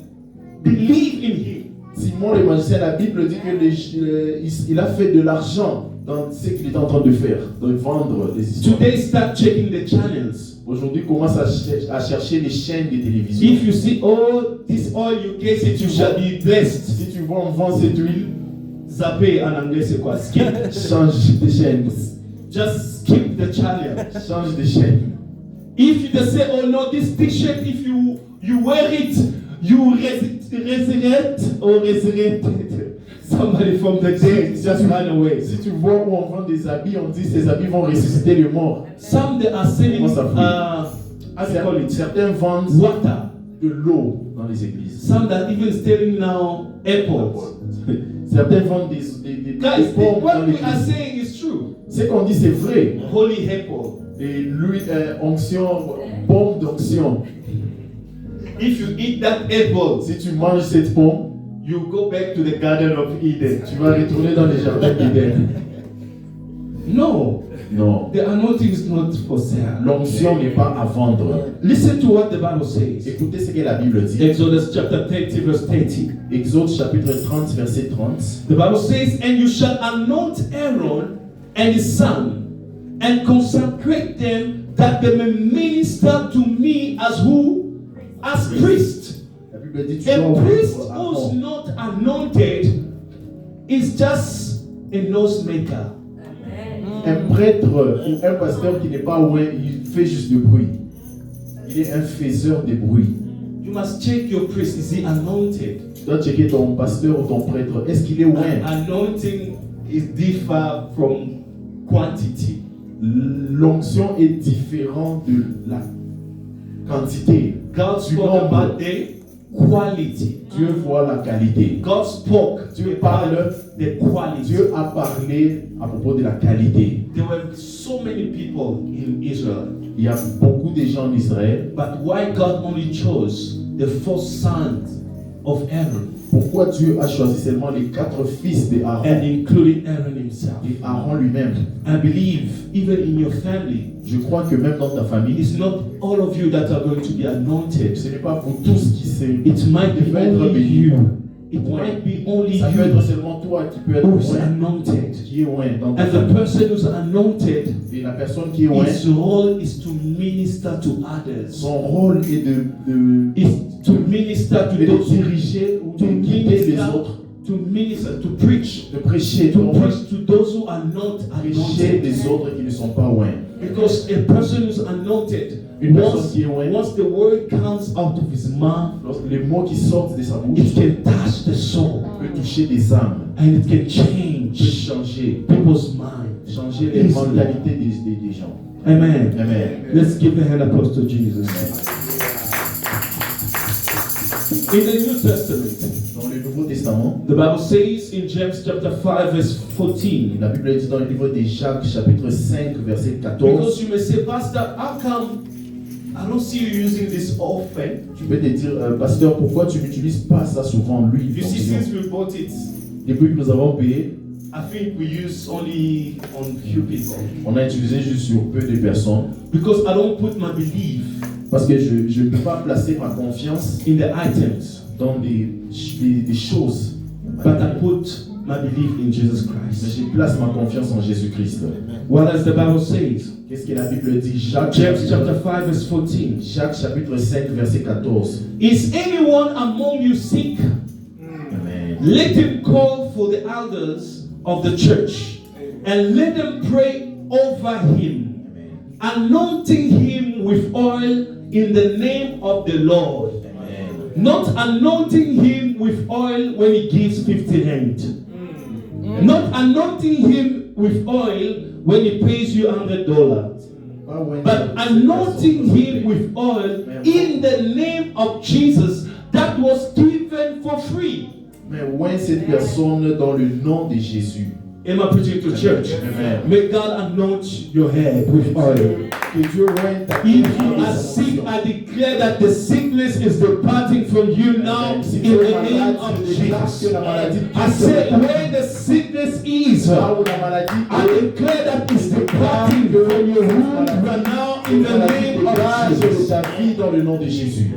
believe in him. Simon le magicien, la Bible dit que il a fait de l'argent dans ce qu'il est en train de faire, de vendre des histoires. Today start checking the channels. Aujourd'hui, commence à chercher les chaînes de télévision. If you see, oh, this oil you get it, you shall be blessed. Si tu vois, on vend cette huile, Zapper en anglais c'est quoi? Skip. change de chaîne. Just skip the channel. Change de chaîne. If you just say, oh no, this t-shirt, if you wear it, you resurrect or resurrected somebody from the dead, just run away. Si tu vois où on vend des habits, on dit ces habits vont ressusciter les morts. Some they are selling Comment ça fait? how do you call it? Certains vendent Water. de l'eau dans les églises. Some that even selling now airports. Certains vendent des Guys, pompes dans what we are l'église. saying is true. Ce qu'on dit, c'est vrai. Holy apple. Et l'huile, onction, pomme d'onction. If you eat that apple, Si tu manges cette pomme, you go back to the Garden of Eden. tu vas retourner dans les jardins d'Éden. No, Non. the anointing is not for sale. L'onction n'est pas à vendre. Listen to what the Bible says. Écoutez ce que la Bible dit. Exodus chapter 30, verse 30. Exode chapitre 30, verset 30. The Bible says, and you shall anoint Aaron and his son, and consecrate them that they may minister to me as who? As priest. La Bible dit tu dois A priest ouvrir who's Aaron. not anointed is just a noisemaker. Un prêtre ou un pasteur qui n'est pas oint, il fait juste du bruit. Il est un faiseur de bruit. You must check your priest. Is he anointed? Tu dois checker ton pasteur ou ton prêtre. Est-ce qu'il est oint? Anointing is differ from quantity. L'onction est différente de la quantité. God Du spoke nombre. about the quality. Dieu voit la qualité. God spoke Dieu about parle. the quality. Dieu a parlé à propos de la qualité. There were so many people in Israel, Il y a beaucoup de gens en Israël. but why God only chose the 4 sons of Aaron, Pourquoi Dieu a choisi seulement les 4 fils de Aaron and including Aaron himself? et Aaron lui-même? I believe even in your family, Je crois que même dans ta famille, it's not all of you that are going to be anointed. Ce n'est pas pour tous qui se It might be peuvent être only bénis. you. It might be only Ça peut être you seulement toi qui peux être who's oint, anointed. qui est oint dans ta And the famille. person who's anointed, Et la personne qui est oint, his role is to minister to others. son rôle est de Is to minister to those who diriger ou to de guider les minister, autres, to minister, to preach, de prêcher, to preach to those who are not prêcher anointed. les autres qui ne sont pas oints. Because a person who's anointed, Une personne once, qui est oint, once the word comes out of his mouth, lorsque les mots qui sortent de sa bouche it can touch the soul peuvent toucher des âmes, and it can peuvent change changer, people's minds. changer les mentalités des gens. Amen. Amen. Let's give a hand applause to Jesus. In the New Testament, Dans le Nouveau Testament, the Bible says in James chapter 5 verse 14, la Bible dit dans le livre de Jacques, chapitre 5, verset 14, because you may say, Pastor, how come I don't see you using this often? tu peux te dire, pasteur, pourquoi tu n'utilises pas ça souvent, l'huile? You see, since we bought it, Depuis que nous avons payé, I think we use only on few people. on a utilisé juste sur peu de personnes, Because I don't put my belief parce que je ne peux pas placer ma confiance in the items, dans des choses, but I put my belief in Jesus mais Christ. je place ma confiance en Jésus-Christ. What does the Bible says? Qu'est-ce que la Bible dit? Jacques, James chapter 5 verse 14. Jacques chapitre 5, verset 14. Is anyone among you sick? Amen. Let him call for the elders of the church and let them pray over him, anointing him with oil in the name of the Lord. Amen. Not anointing him with oil when he gives 50 rand. Not anointing him with oil when he pays you $100. But anointing him with oil in the name of Jesus that was given for free. Mais oint cette personne dans le nom de Jésus. Am I preaching to church? Amen. May God anoint your head with oil. Que Dieu oigne ta If you are sick, I declare that the sickness is departing from you now in Si the tu es name malade, of je déclare que Jesus. la maladie I said, where the sickness is, là où la maladie I declare that it's departing from your womb right now in the name of dégage de Jesus. ta vie dans le nom de Jésus.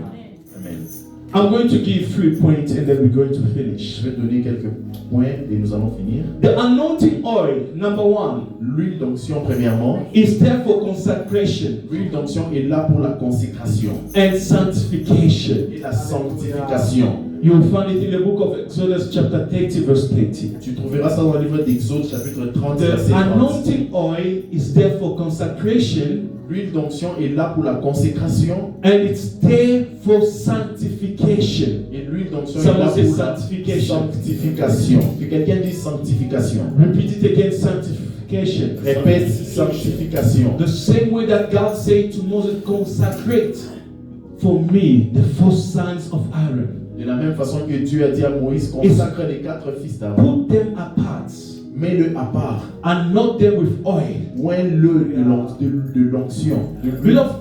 Amen. I'm going to give 3 points and then we're going to finish. Je vais donner quelques points et nous allons finir. The anointing oil, number 1, L'huile d'onction, premièrement. is there for consecration L'huile d'onction est là pour la consécration and sanctification. et la sanctification. You will find it in the book of Exodus chapter 30 verse 30. Tu trouveras ça dans le livre d'Exode, chapitre 30, The verset 30. anointing oil is there for consecration L'huile d'onction est là pour la consécration and it's there for sanctification. et l'huile d'onction est Someone là say pour la sanctification. sanctification. Que quelqu'un dise sanctification. Repeat it again, sanctification. Répète sanctification. The same way that God said to Moses, consecrate for me the 4 sons of Aaron. De la même façon que Dieu a dit à Moïse, consacre les 4 fils d'Aaron, Put them apart. mets-le à part, Anoint them with oil. oins-le de l'onction. Beloved,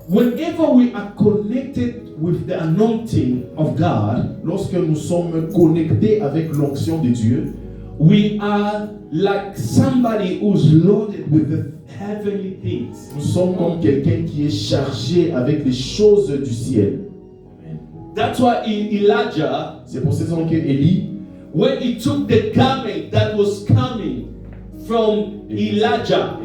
whenever we are connected with the anointing of God, Lorsque nous sommes connectés avec l'onction de Dieu, we are like somebody who's loaded with the heavenly things. nous sommes comme quelqu'un qui est chargé avec les choses du ciel. That's why Elijah, C'est pour cette raison que Élie, when he took the garment that was coming from Elijah,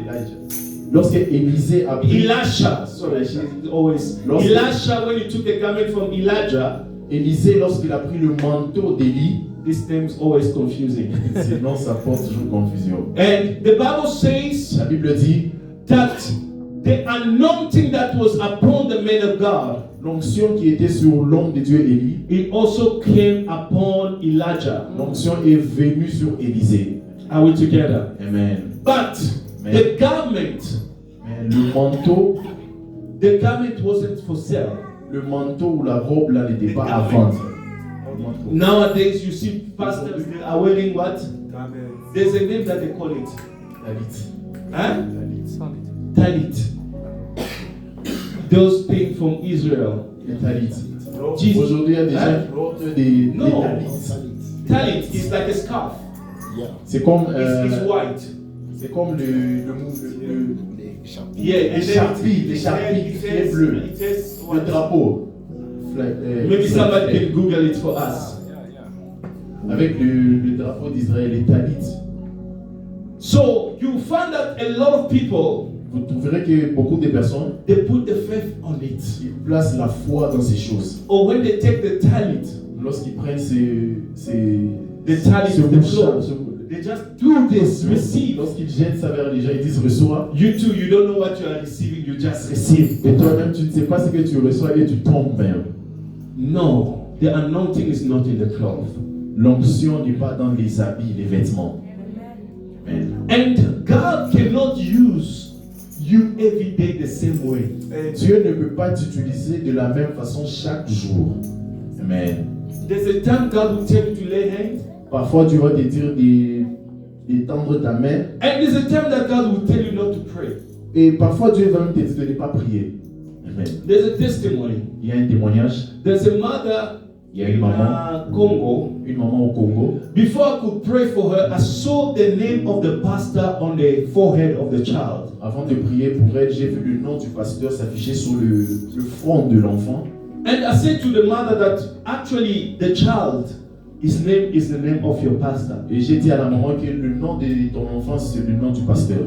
lorsque Élisée a pris, Elisha, sorry, she's always Elisha, when he took the garment from Elijah, Élisée, lorsqu'il a pris le manteau d'Élie, this name's always confusing. sinon ça porte toujours confusion. And the Bible says La Bible dit, that the anointing that was upon the man of God, l'onction qui était sur l'homme de Dieu Élie, it also came upon Elijah. l'onction est venue sur Élisée. Are we together? Amen. But the garment Mais le manteau wasn't for sale. Le manteau ou la robe là n'était pas à vendre. Nowadays, you see pastors they are wearing what? There's a name that they call it. Huh? Talit. Those things from Israel. Les talit. Jesus. Aujourd'hui, il y a des gens qui portent des No. talit. Talit is like a scarf. Yeah. C'est comme, It's white. c'est comme Yeah, and Sharpie, then les Sharpie, it les says, bleus. it says Le what? drapeau. Maybe somebody can Google it for us. Avec le drapeau d'Israël, les talit. So you find that a lot of people, Vous trouverez que beaucoup de personnes they put the faith on it. ils placent la foi dans ces choses. Or when they take the talent, Lorsqu'ils prennent the talent, ce the mouchard, flow, they just do this, receive. lorsqu'ils jettent ça vers les gens, ils disent reçois. You too, you don't know what you are receiving, you just receive. Et toi-même, tu ne sais pas ce que tu reçois et tu tombes même. No, the anointing is not in the cloth. L'onction n'est pas dans les habits, les vêtements. Amen. And God cannot use you every day the same way. Dieu ne peut pas t'utiliser de la même façon chaque jour. Amen. There's a time God will tell you to lay hands, Parfois, Dieu va te dire d'étendre ta main. and there's a time that God will tell you not to pray. Et parfois, Dieu va même te dire de ne pas prier. Amen. There's a testimony. Il y a un témoignage. There's a mother Il y a une in maman. Congo. Une maman au Congo. Before I could pray for her, I saw the name of the pastor on the forehead of the child. Avant de prier pour elle, j'ai vu le nom du pasteur s'afficher sur le front de l'enfant. And I said to the mother that actually the child, his name is the name of your pastor. Et j'ai dit à la maman que le nom de ton enfant, c'est le nom du pasteur.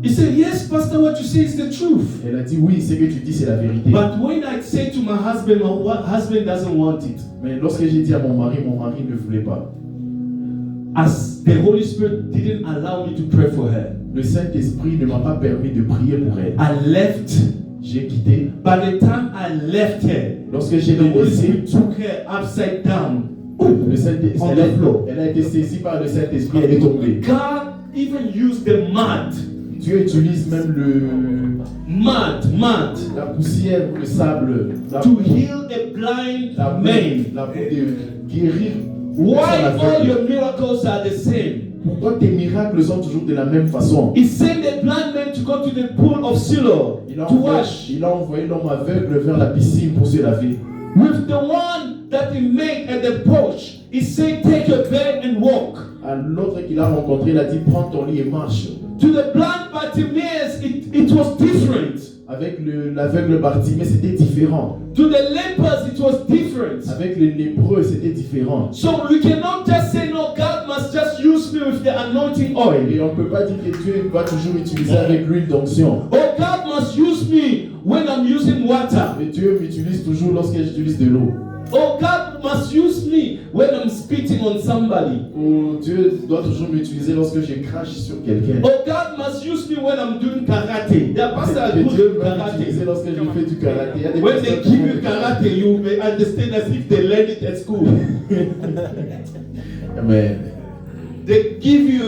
He said, yes, pastor, what you say is the truth. Elle a dit oui, ce que tu dis, c'est la vérité. But when I say to my husband doesn't want it. Mais lorsque j'ai dit à mon mari ne voulait pas. As the Holy Spirit didn't allow me to pray for her, Le Saint-Esprit ne m'a pas permis de prier pour elle. I left. J'ai quitté. By the time I left her, Lorsque j'ai the Holy laissé, Spirit took her upside down. le Saint-Esprit, On the floor. elle a été saisie par le Saint-Esprit, elle est tombée. God even used the mud, Dieu utilise même la poussière, le sable, to heal a blind la man. boue de guérir. Why personne all aveugle. your miracles are the same? Pourquoi tes miracles sont toujours de la même façon? He sent the blind man to go to the pool of Siloam to wash. Il a envoyé l'homme aveugle vers la piscine pour se laver. With the one that he made at the porch, he said, take your bed and walk. À l'autre qu'il a rencontré, il a dit prends ton lit et marche. To the blind Bartimaeus, it was different. Avec l'aveugle Bartimée, c'était différent. To the lepers, it was different. Avec les lépreux, c'était différent. So we cannot just say, no, God must just use me with the anointing oil. Et on ne peut pas dire que Dieu va toujours utiliser avec l'huile d'onction. Oh, God must use me when I'm using water. Mais Dieu m'utilise toujours lorsque j'utilise de l'eau. Oh, God must use me when I'm spitting on somebody. Oh, Dieu doit toujours m'utiliser lorsque je crache sur quelqu'un. Oh, God must use me when I'm doing karate. There are pastors Et who Dieu do va m'utiliser karate. lorsque je fais du karaté. Il y a des When personnes they qui give font you du karate, you may understand as if they learned it at school. Mais They give you,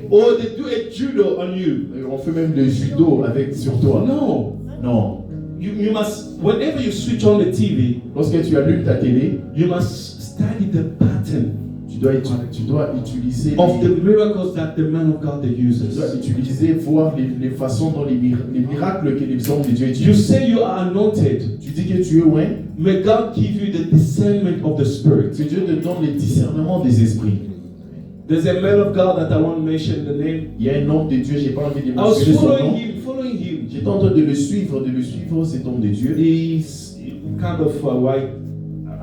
or they do a judo on you. on fait même le judo sur toi. No. Non. You must, whenever you switch on the TV, Lorsque tu allumes ta télé, you must study the pattern tu dois utiliser of the miracles that the man of God tu dois uses. utiliser, voir les façons dont les miracles que les hommes de Dieu You utilisent. say you are anointed. Tu dis que tu es loin, May God give you the discernment of the Spirit. que Dieu te donne le discernement des esprits. There's a man of God that I want to mention the name. Il y a un homme de Dieu, j'ai pas envie de I was mentionner son nom. following him. J'étais en train de le suivre, cet homme de Dieu. He's kind of white.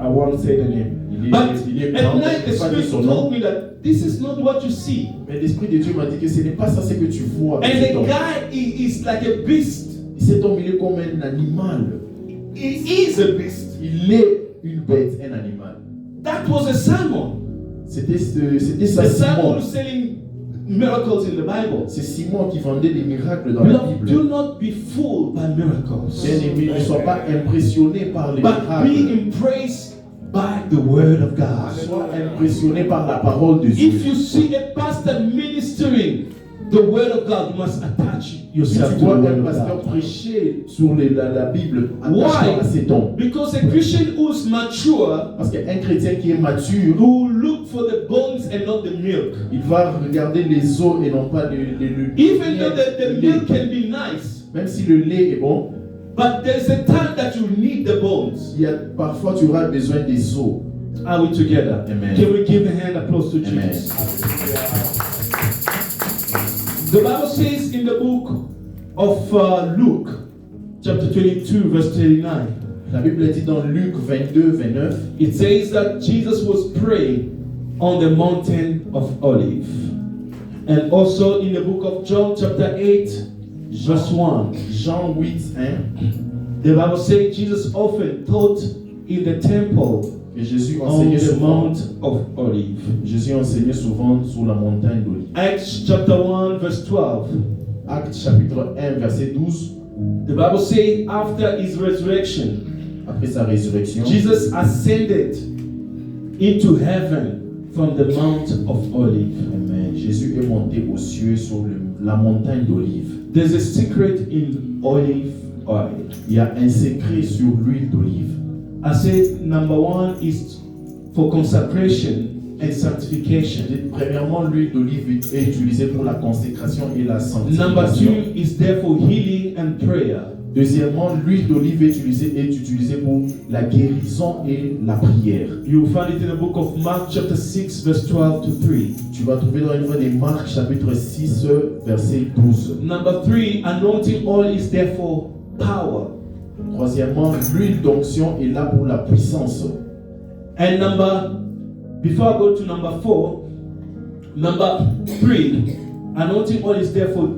I won't say the name. But at night the Spirit told me that this is not what you see. Mais l'Esprit de Dieu m'a dit que ce n'est pas ça ce que tu vois. And Cet the homme. guy is like a beast. Cet homme, il est comme un animal. He is a beast. Il est une bête, un animal. That was a Simon. C'était The ça, Simon Simon. who's selling miracles in the Bible. C'est Simon qui vendait des miracles dans la Beloved, do Bible. not be fooled by miracles, Bien-aimé, ne sois pas impressionné par les but miracles. be impressed by the Word of God. Sois impressionné par la parole de Dieu. If you see a pastor ministering the Word of God, you must attach Si yourself tu to vois the un Word of pasteur God. prêcher sur la Bible, Why? attache-toi à cet homme. Because a Christian who's mature Parce qu'un chrétien qui est mature, will look for the bones and not the milk. il va regarder les os et non pas le Even though the lait. milk can be nice, Même si le lait est bon, but there's a time that you need the bones. il y a, parfois tu auras besoin des os. Are we together? Amen. Can we give a hand applause to Amen. Jesus? The Bible says in the book of Luke, chapter 22, verse 39, La Bible dit dans Luc 22, 29, it says that Jesus was praying on the mountain of Olive. And also in the book of John, chapter 8, verse 1, Jean 8, 1, the Bible says Jesus often taught in the temple et Jésus on enseignait the souvent. Mount of Olive. Jésus enseignait souvent sur la montagne d'Olive. Acts chapter 1, verse 12. Acte chapitre 1, verset 12. The Bible says after his resurrection, Après sa résurrection, Jesus ascended into heaven from the Mount of Olive. Amen. Jésus est monté aux cieux sur la montagne d'Olive. There's a secret in olive oil. Il y a un secret sur l'huile d'olive. I said number one is for consecration and sanctification. Premièrement, l'huile d'olive est utilisée pour la consécration et la Number sanctification. two is there for healing and prayer. Deuxièmement, l'huile d'olive est utilisée pour la guérison et la prière. You will find it in the book of Mark chapter 6 verse 12 to 3. Tu vas trouver dans le livre des Marc, chapitre 6, verset 12. Number three, anointing oil is there for power. Troisièmement, l'huile d'onction est là pour la puissance. And before I go to number four, number three, anointing oil is there for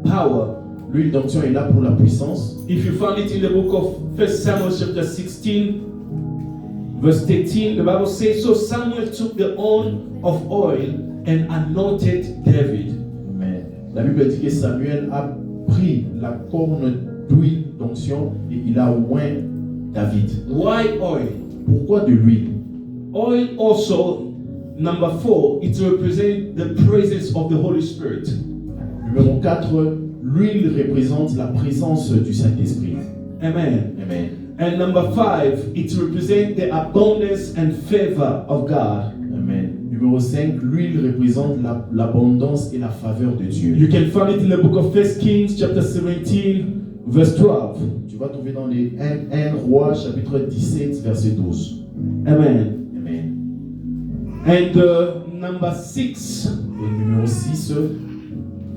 power. L'huile d'onction est là pour la puissance. If you find it in the book of 1 Samuel chapter 16, verse 18, the Bible says, so Samuel took the horn of oil and anointed David. Amen. La Bible dit que Samuel a pris la corne d'huile d'onction et il a oint David. Why oil? Pourquoi de l'huile? Oil also, number four, it represents the presence of the Holy Spirit. Numéro 4, l'huile représente la présence du Saint-Esprit. Amen. Amen. And number five, it represents the abundance and favor of God. Amen. Numéro 5, l'huile représente l'abondance et la faveur de Dieu. You can find it in the book of 1 Kings chapter 17, verse 12. Tu vas trouver dans les 1 Roi, chapitre 17, verset 12. Amen. Amen. And number six, Et numéro 6,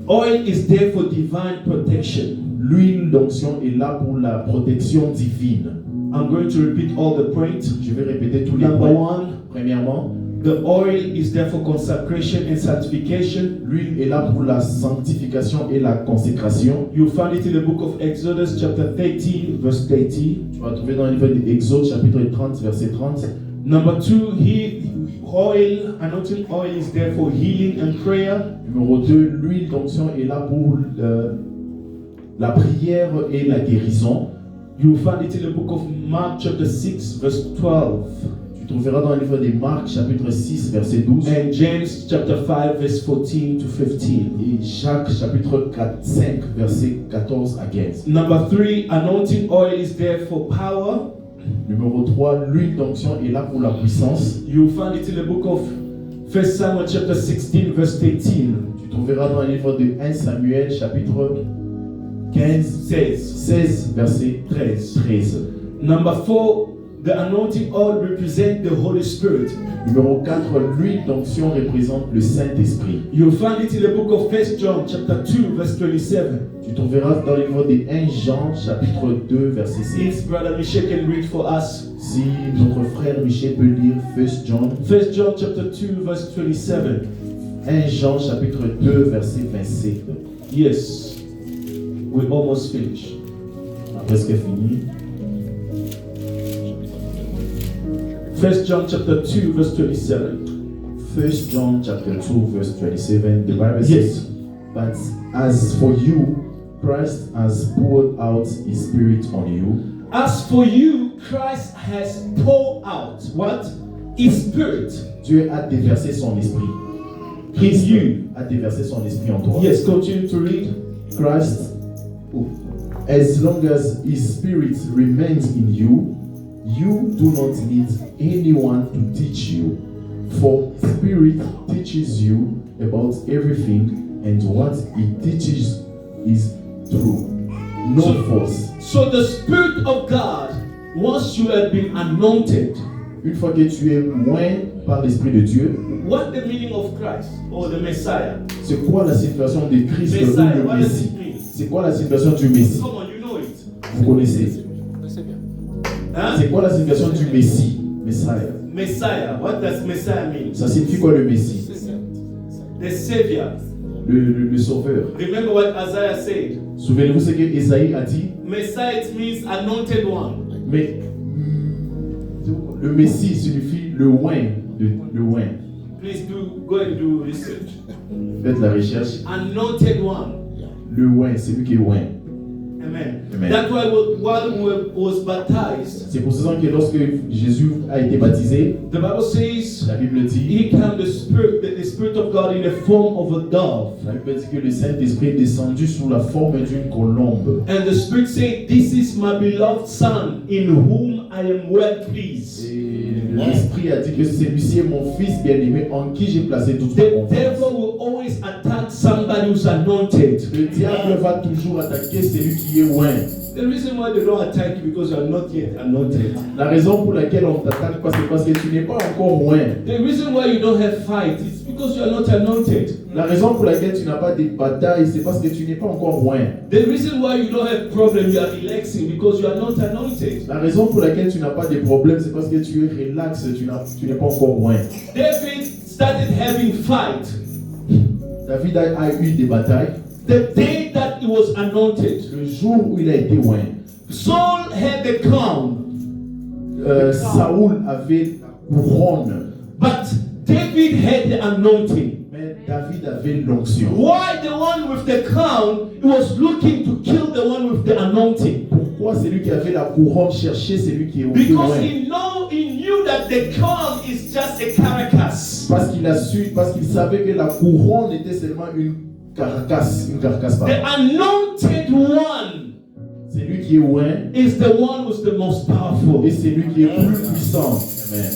oil is there for divine protection. l'huile d'onction est là pour la protection divine. I'm going to repeat all the points. Je vais répéter tous les Number points. one, Premièrement, the oil is there for consecration and sanctification. l'huile est là pour la sanctification et la consécration. You'll find it in the book of Exodus chapter 30, verse 30. Tu vas trouver dans le livre d'Exode, chapitre 30, verset 30. Number two, anointing oil is there for healing and prayer. Numéro 2, l'huile d'onction est là pour la prière et la guérison. You'll find it in the book of Mark chapter 6, verse 12. Tu trouveras dans le livre des Marc, chapitre 6, verset 12. And James chapter 5, verse 14 to 15. Et Jacques, chapitre 4, 5, verset 14 à 15. Number three, anointing oil is there for power. Numéro 3, l'huile d'onction est là pour la puissance. You'll find it in the book of 1 Samuel chapter 16, verse 18. Tu trouveras dans le livre de 1 Samuel, chapitre 15, 16, verset 13. Number four, the anointing oil represents the Holy Spirit. Numéro 4, l'huile d'onction représente le Saint-Esprit. You'll find it in the book of 1 John chapter 2, verse 27. Tu trouveras dans le livre de 1 Jean, chapitre 2, verset 6. If Brother Michel can read for us. Si notre frère Michel peut lire 1 John, 1 John chapter 2, verse 27. 1 Jean, chapitre 2, verset 27. Yes, we almost finished. On a presque fini. 1 John chapter 2, verse 27. 1 John, chapter 2, verse 27. The Bible Yes. says, but as for you, Christ has poured out his Spirit on you. As for you, Christ has poured out what? His Spirit. Dieu a déversé son esprit. In Christ you. a déversé son esprit en toi. Yes, continue to read. Christ, as long as his Spirit remains in you, you do not need anyone to teach you. For Spirit teaches you about everything, and what he teaches is true. No force. So the Spirit of God, once you have been anointed, Une fois que tu es moint par l'Esprit de Dieu, what the meaning of Christ or the Messiah? c'est quoi la situation de Christ ou Messiah, le what does Messie? it mean? C'est quoi la signification du Messie? Come on, you know it. Vous connaissez. Huh? C'est quoi la signification du Messie? Messiah. Messiah. What does Messiah mean? Ça signifie quoi le Messie? The Savior. Le sauveur. Remember what Isaiah said. Souvenez-vous ce que Esaïe a dit? Messiah, it means anointed one. Mais le Messie signifie le oint. Le oint. Please go and do research. Faites la recherche. Anointed one. Le oint, c'est lui qui est oint. Amen. Amen. That's why while we was baptized, C'est pour ça que lorsque Jésus a été baptisé, the Bible says la Bible dit, he came the Spirit of God in the form of a dove. la Bible dit que le Saint-Esprit est descendu sous la forme d'une colombe. And the Spirit said, "This is my beloved Son, in whom I am well pleased." Et l'Esprit a dit que celui-ci est mon fils bien-aimé en qui j'ai placé toute ma The confiance. devil will always attack somebody who's anointed. Le diable va toujours attaquer celui qui est oint. The reason why they don't attack you because you are not yet anointed. La raison pour laquelle on t'attaque pas, c'est parce que tu n'es pas encore oint. The reason why you don't have fight is because you are not anointed. La raison pour laquelle tu n'as pas de bataille, c'est parce que tu n'es pas encore oint. The reason why you don't have problem, you are relaxing because you are not anointed. La raison pour laquelle tu n'as pas de problème, c'est parce que tu es relax, tu n'es pas encore oint. David started having fight David a eu des batailles the day that he was anointed. le jour où il a été oint. Saul had the crown, Saoul avait la couronne, but David had the anointing. mais David avait l'onction. Why the one with the crown he was looking to kill the one with the anointing? Pourquoi celui qui avait la couronne cherchait celui qui est Because oint? he knew that the crown is just a carcass. Parce qu'il savait que la couronne était seulement une carcasse The pardon. anointed one C'est lui qui est oint is the one who's the most powerful. et c'est lui qui est plus puissant. Amen.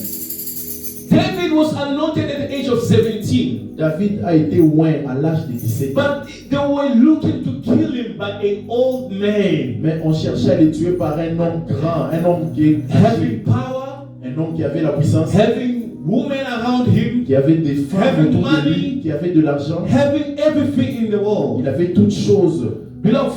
David was anointed at the age of 17. David a été oint à l'âge de 17 ans. But they were looking to kill him by an old man. Mais on cherchait à le tuer par un homme grand, un homme qui est Having power, un homme qui avait la puissance, having women around him, qui avait des femmes Having autour de lui, money. qui avait de l'argent. having everything in the world. Il avait toutes choses. Beloved,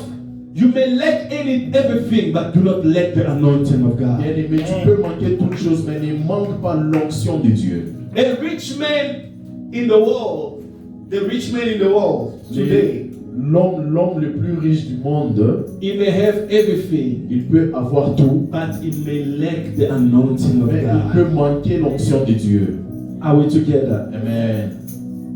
you may lack everything, but do not lack the anointing of God. Bien-aimé, tu peux manquer toutes choses, mais ne manque pas l'onction de Dieu. A rich man in the world, the rich man in the world today, L'homme le plus riche du monde, he may have everything, il peut avoir tout, but he may lack the anointing of mais il peut God. manquer l'onction de Dieu. Are we together? Amen.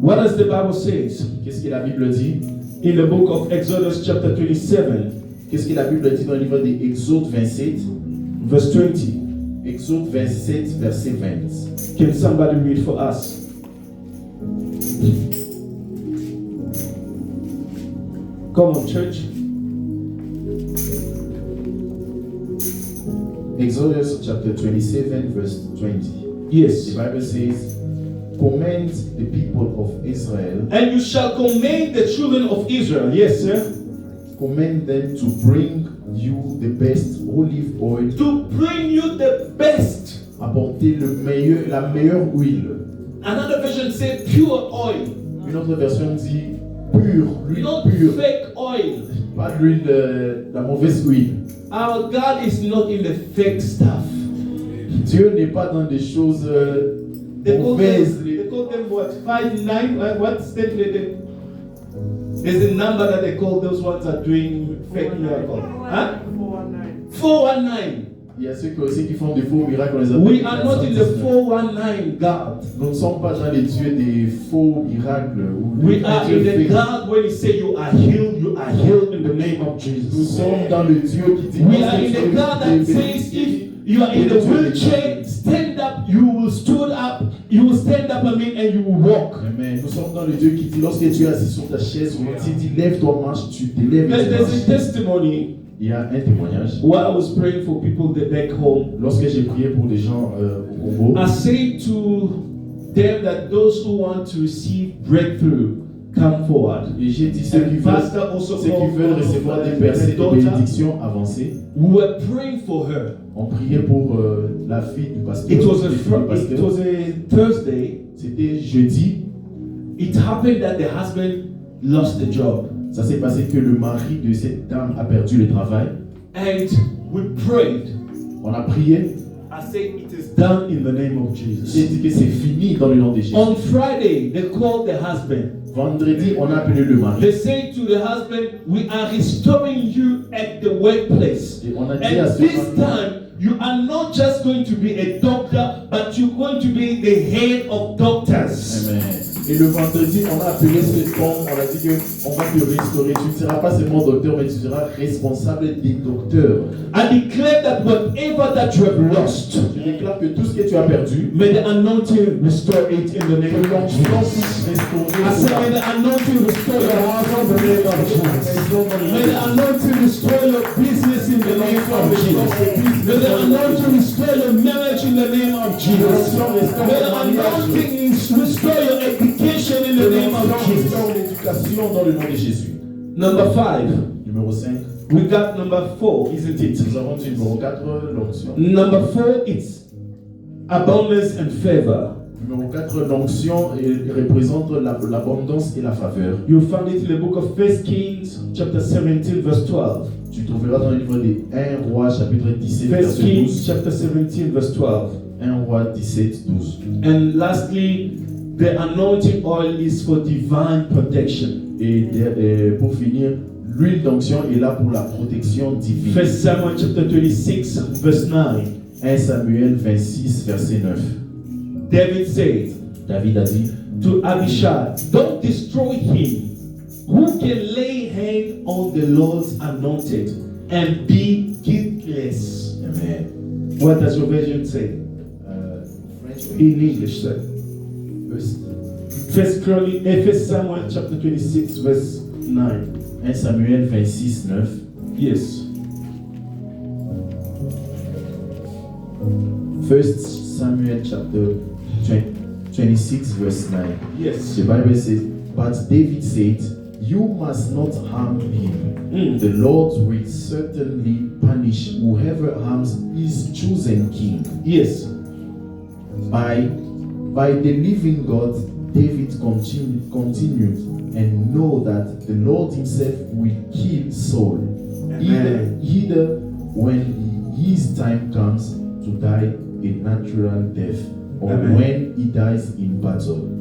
What does the Bible says Qu'est-ce que la Bible dit? in the book of Exodus chapter 27, Qu'est-ce que la Bible dit dans le livre d'Exode 27? verse 20? Exode 27, verset 20. Can somebody read for us? Come on, church. Exodus chapter 27, verse 20. Yes. The Bible says, command the people of Israel, And you shall command the children of Israel. Yes, sir. command them to bring you the best olive oil, To bring you the best. apporter la meilleure huile. Another version says pure oil. Une autre version dit pure, l'huile Not pure, fake oil. pas de l'huile, la mauvaise huile. Our God is not in the fake stuff. Dieu n'est pas dans des choses mauvaises. They call them what? 5-9? What's that? There's a number that they call those ones that are doing fake miracles. Huh? 419. Il y a ceux qui font des faux miracles. On les appelle We are not in the 419. 419 God. Nous ne sommes pas dans les dieux des faux miracles. Ou We des are dieux in the fake. God when He say you are healed in the name of Nous Jesus. sommes dans le Dieu qui dit We are in the God that says if you are in the wheelchair, stand up, you will stand up, and you will walk. Amen. Nous sommes dans le Dieu qui dit lorsque tu es assis sur ta chaise, on te dit lève-toi, marche, tu te lèves. et tu There's a marches. testimony Il y a un témoignage. while I was praying for people that back home. Lorsque j'ai prié pour les gens au Congo, I say to them that those who want to receive breakthrough come forward. et j'ai dit ceux qui And veulent, Pastor also ceux qui called veulent one of recevoir des my percées de daughter. bénédiction avancées, We were praying for her. on priait pour la fille du pasteur. It was les filles du pasteur. it was a Thursday. C'était jeudi. It happened that the husband lost the job. Ça s'est passé que le mari de cette dame a perdu le travail. And we prayed. On a prié. I say it is done in the name of J'ai Jesus. dit que c'est fini dans le nom de Jésus. On Friday, they called the husband. Vendredi, on a appelé le mari. They say to the husband, we are restoring you at the workplace. Et on a dit à And ce this mari, time, you are not just going to be a doctor, but you're going to be the head of doctors. Amen. Et le vendredi, on a appelé cet homme, on a dit qu'on va te restaurer. Tu ne seras pas seulement docteur, mais tu seras responsable des docteurs. I declare that whatever that you have lost, Je déclare que tout ce que tu as perdu, may the anointing restore it in the que name of l'onction Jesus. puisse restaurer I said, may cela. the anointing restore your house in the name of Jesus. May the anointing restore your business in the name of Jesus. May the anointing restore your marriage in the name of Jesus. May the anointing restore your education in the name of Jesus. L'éducation dans le nom de Jésus. Number 5. Numéro 5. We got number 4, isn't it? Nous avons dit numéro 4, l'onction. Number 4, it's abundance and favor. Numéro 4, l'onction représente l'abondance et la faveur. You find it in the book of 1 Kings, chapter 17, verse 12. Tu trouveras dans le livre des 1 Roi, chapitre 17, 1 verset Kings, 12. chapter 17, verse 12. 1 Roi 17, 12. And lastly, the anointing oil is for divine protection. Et pour finir, l'huile d'onction est là pour la protection divine. 1 Samuel chapter 26, verse 9. 1 Samuel 26, verset 9. David said David a dit, to Abishai, don't destroy him. Who can lay hand on the Lord's anointed and be guiltless? Amen. What does your version say? French, In English, sir. First. 1 Samuel chapter 26, verse 9. 1 Samuel 26, 9. Yes. 1 Samuel chapter 26, verse 9. Yes. The Bible says, but David said, you must not harm him. The Lord will certainly punish whoever harms his chosen king. Yes. By the living God, David continued and know that the Lord himself will kill Saul, either when his time comes to die a natural death or Amen. when he dies in battle.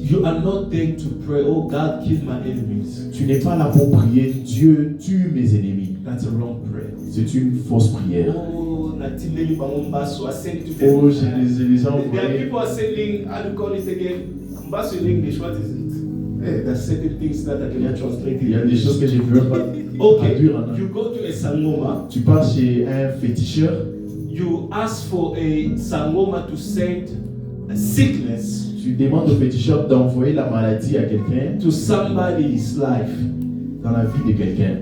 You are not there to pray, oh God, kill my enemies. Tu n'es pas là pour prier, Dieu tue mes ennemis. That's a wrong prayer. C'est une fausse prière. Oh, Natineli Bamombaso, I send it to them. Oh, j'ai les gens There are envoyés. people are saying, how do you call it again? Mbaso in English, what is it? There are certain things that I cannot translate Il y a in des choses que je ne peux pas Okay, traduire en you go to a sangoma, Tu pars chez un féticheur, you ask for a sangoma to send a sickness tu demandes au féticheur d'envoyer la maladie à quelqu'un to somebody's life. dans la vie de quelqu'un.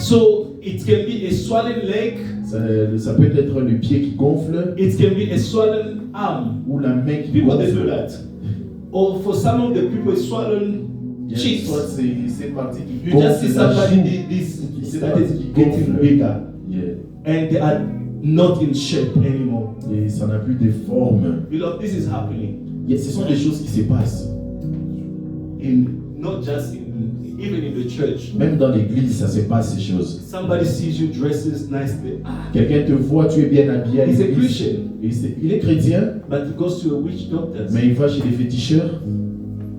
So it can be a swollen leg, Ça peut être le pied qui gonfle it can be a swollen arm. ou la main qui People they do gonfle. that. Or for some of the people, swollen Il y a cheeks. soit c'est cette partie qui You just see gonfle, la somebody joue. this that is getting bigger, Yeah. and they are not in shape anymore. Et ça n'a plus de forme. Beloved, this is happening Ce sont des choses qui se passent. not just even in the church. Même dans l'église, ça se passe ces choses. Somebody sees you dresses nicely. Quelqu'un te voit, tu es bien habillé à He's a l'église. Christian, Et il est chrétien, but he goes to a witch doctor. mais il va chez les féticheurs.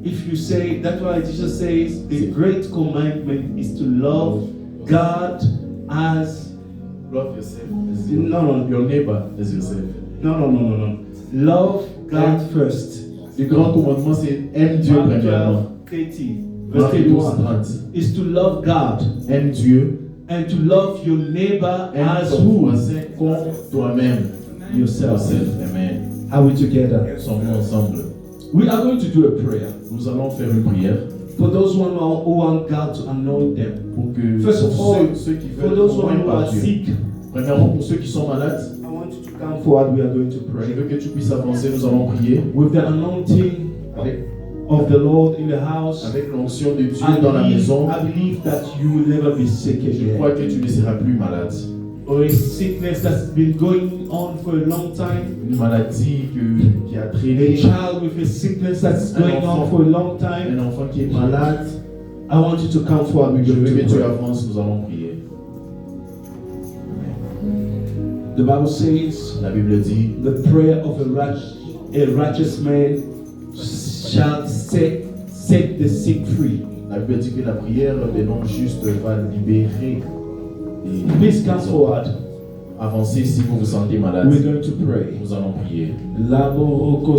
If you say, that's why Jesus says, the great commandment is to love God as Love yourself. no. Your neighbor as yourself. No. Love God first. Le grand commandement, c'est aime Dieu Mark premièrement. 12, 30, verse Marc 31 12:30. is to love God Aime Dieu, and to love your neighbor aime as ton who? voisin comme toi-même. Yourself. Amen. Are we together? Sommes-nous ensemble. We are going to do a prayer Nous allons faire une prière for those one who want God to anoint them. pour que First of all, ceux qui for veulent those au moins one who are par Dieu. sick, Premièrement, pour ceux qui sont malades, I want you to come forward. We are going to je pray veux que tu puisses avancer. Nous allons prier with the anointing avec, of the Lord in the house. avec l'onction de Dieu dans la maison. I believe that you will never be sick Je again. crois que tu ne seras plus malade. Or a sickness that's been going on for a long time. Une maladie qui a A traîné. child with a sickness that's going on for a long Un time. enfant qui est malade. I want you to come forward. We're Je going veux que to tu pray. avances, nous allons prier. The Bible says, La Bible dit, the prayer of a righteous man shall set the sick free. la Bible dit que la prière des non-justes va libérer. Et Please come forward. avancez si vous vous sentez malade. We're going to pray. Nous allons prier. Laboroko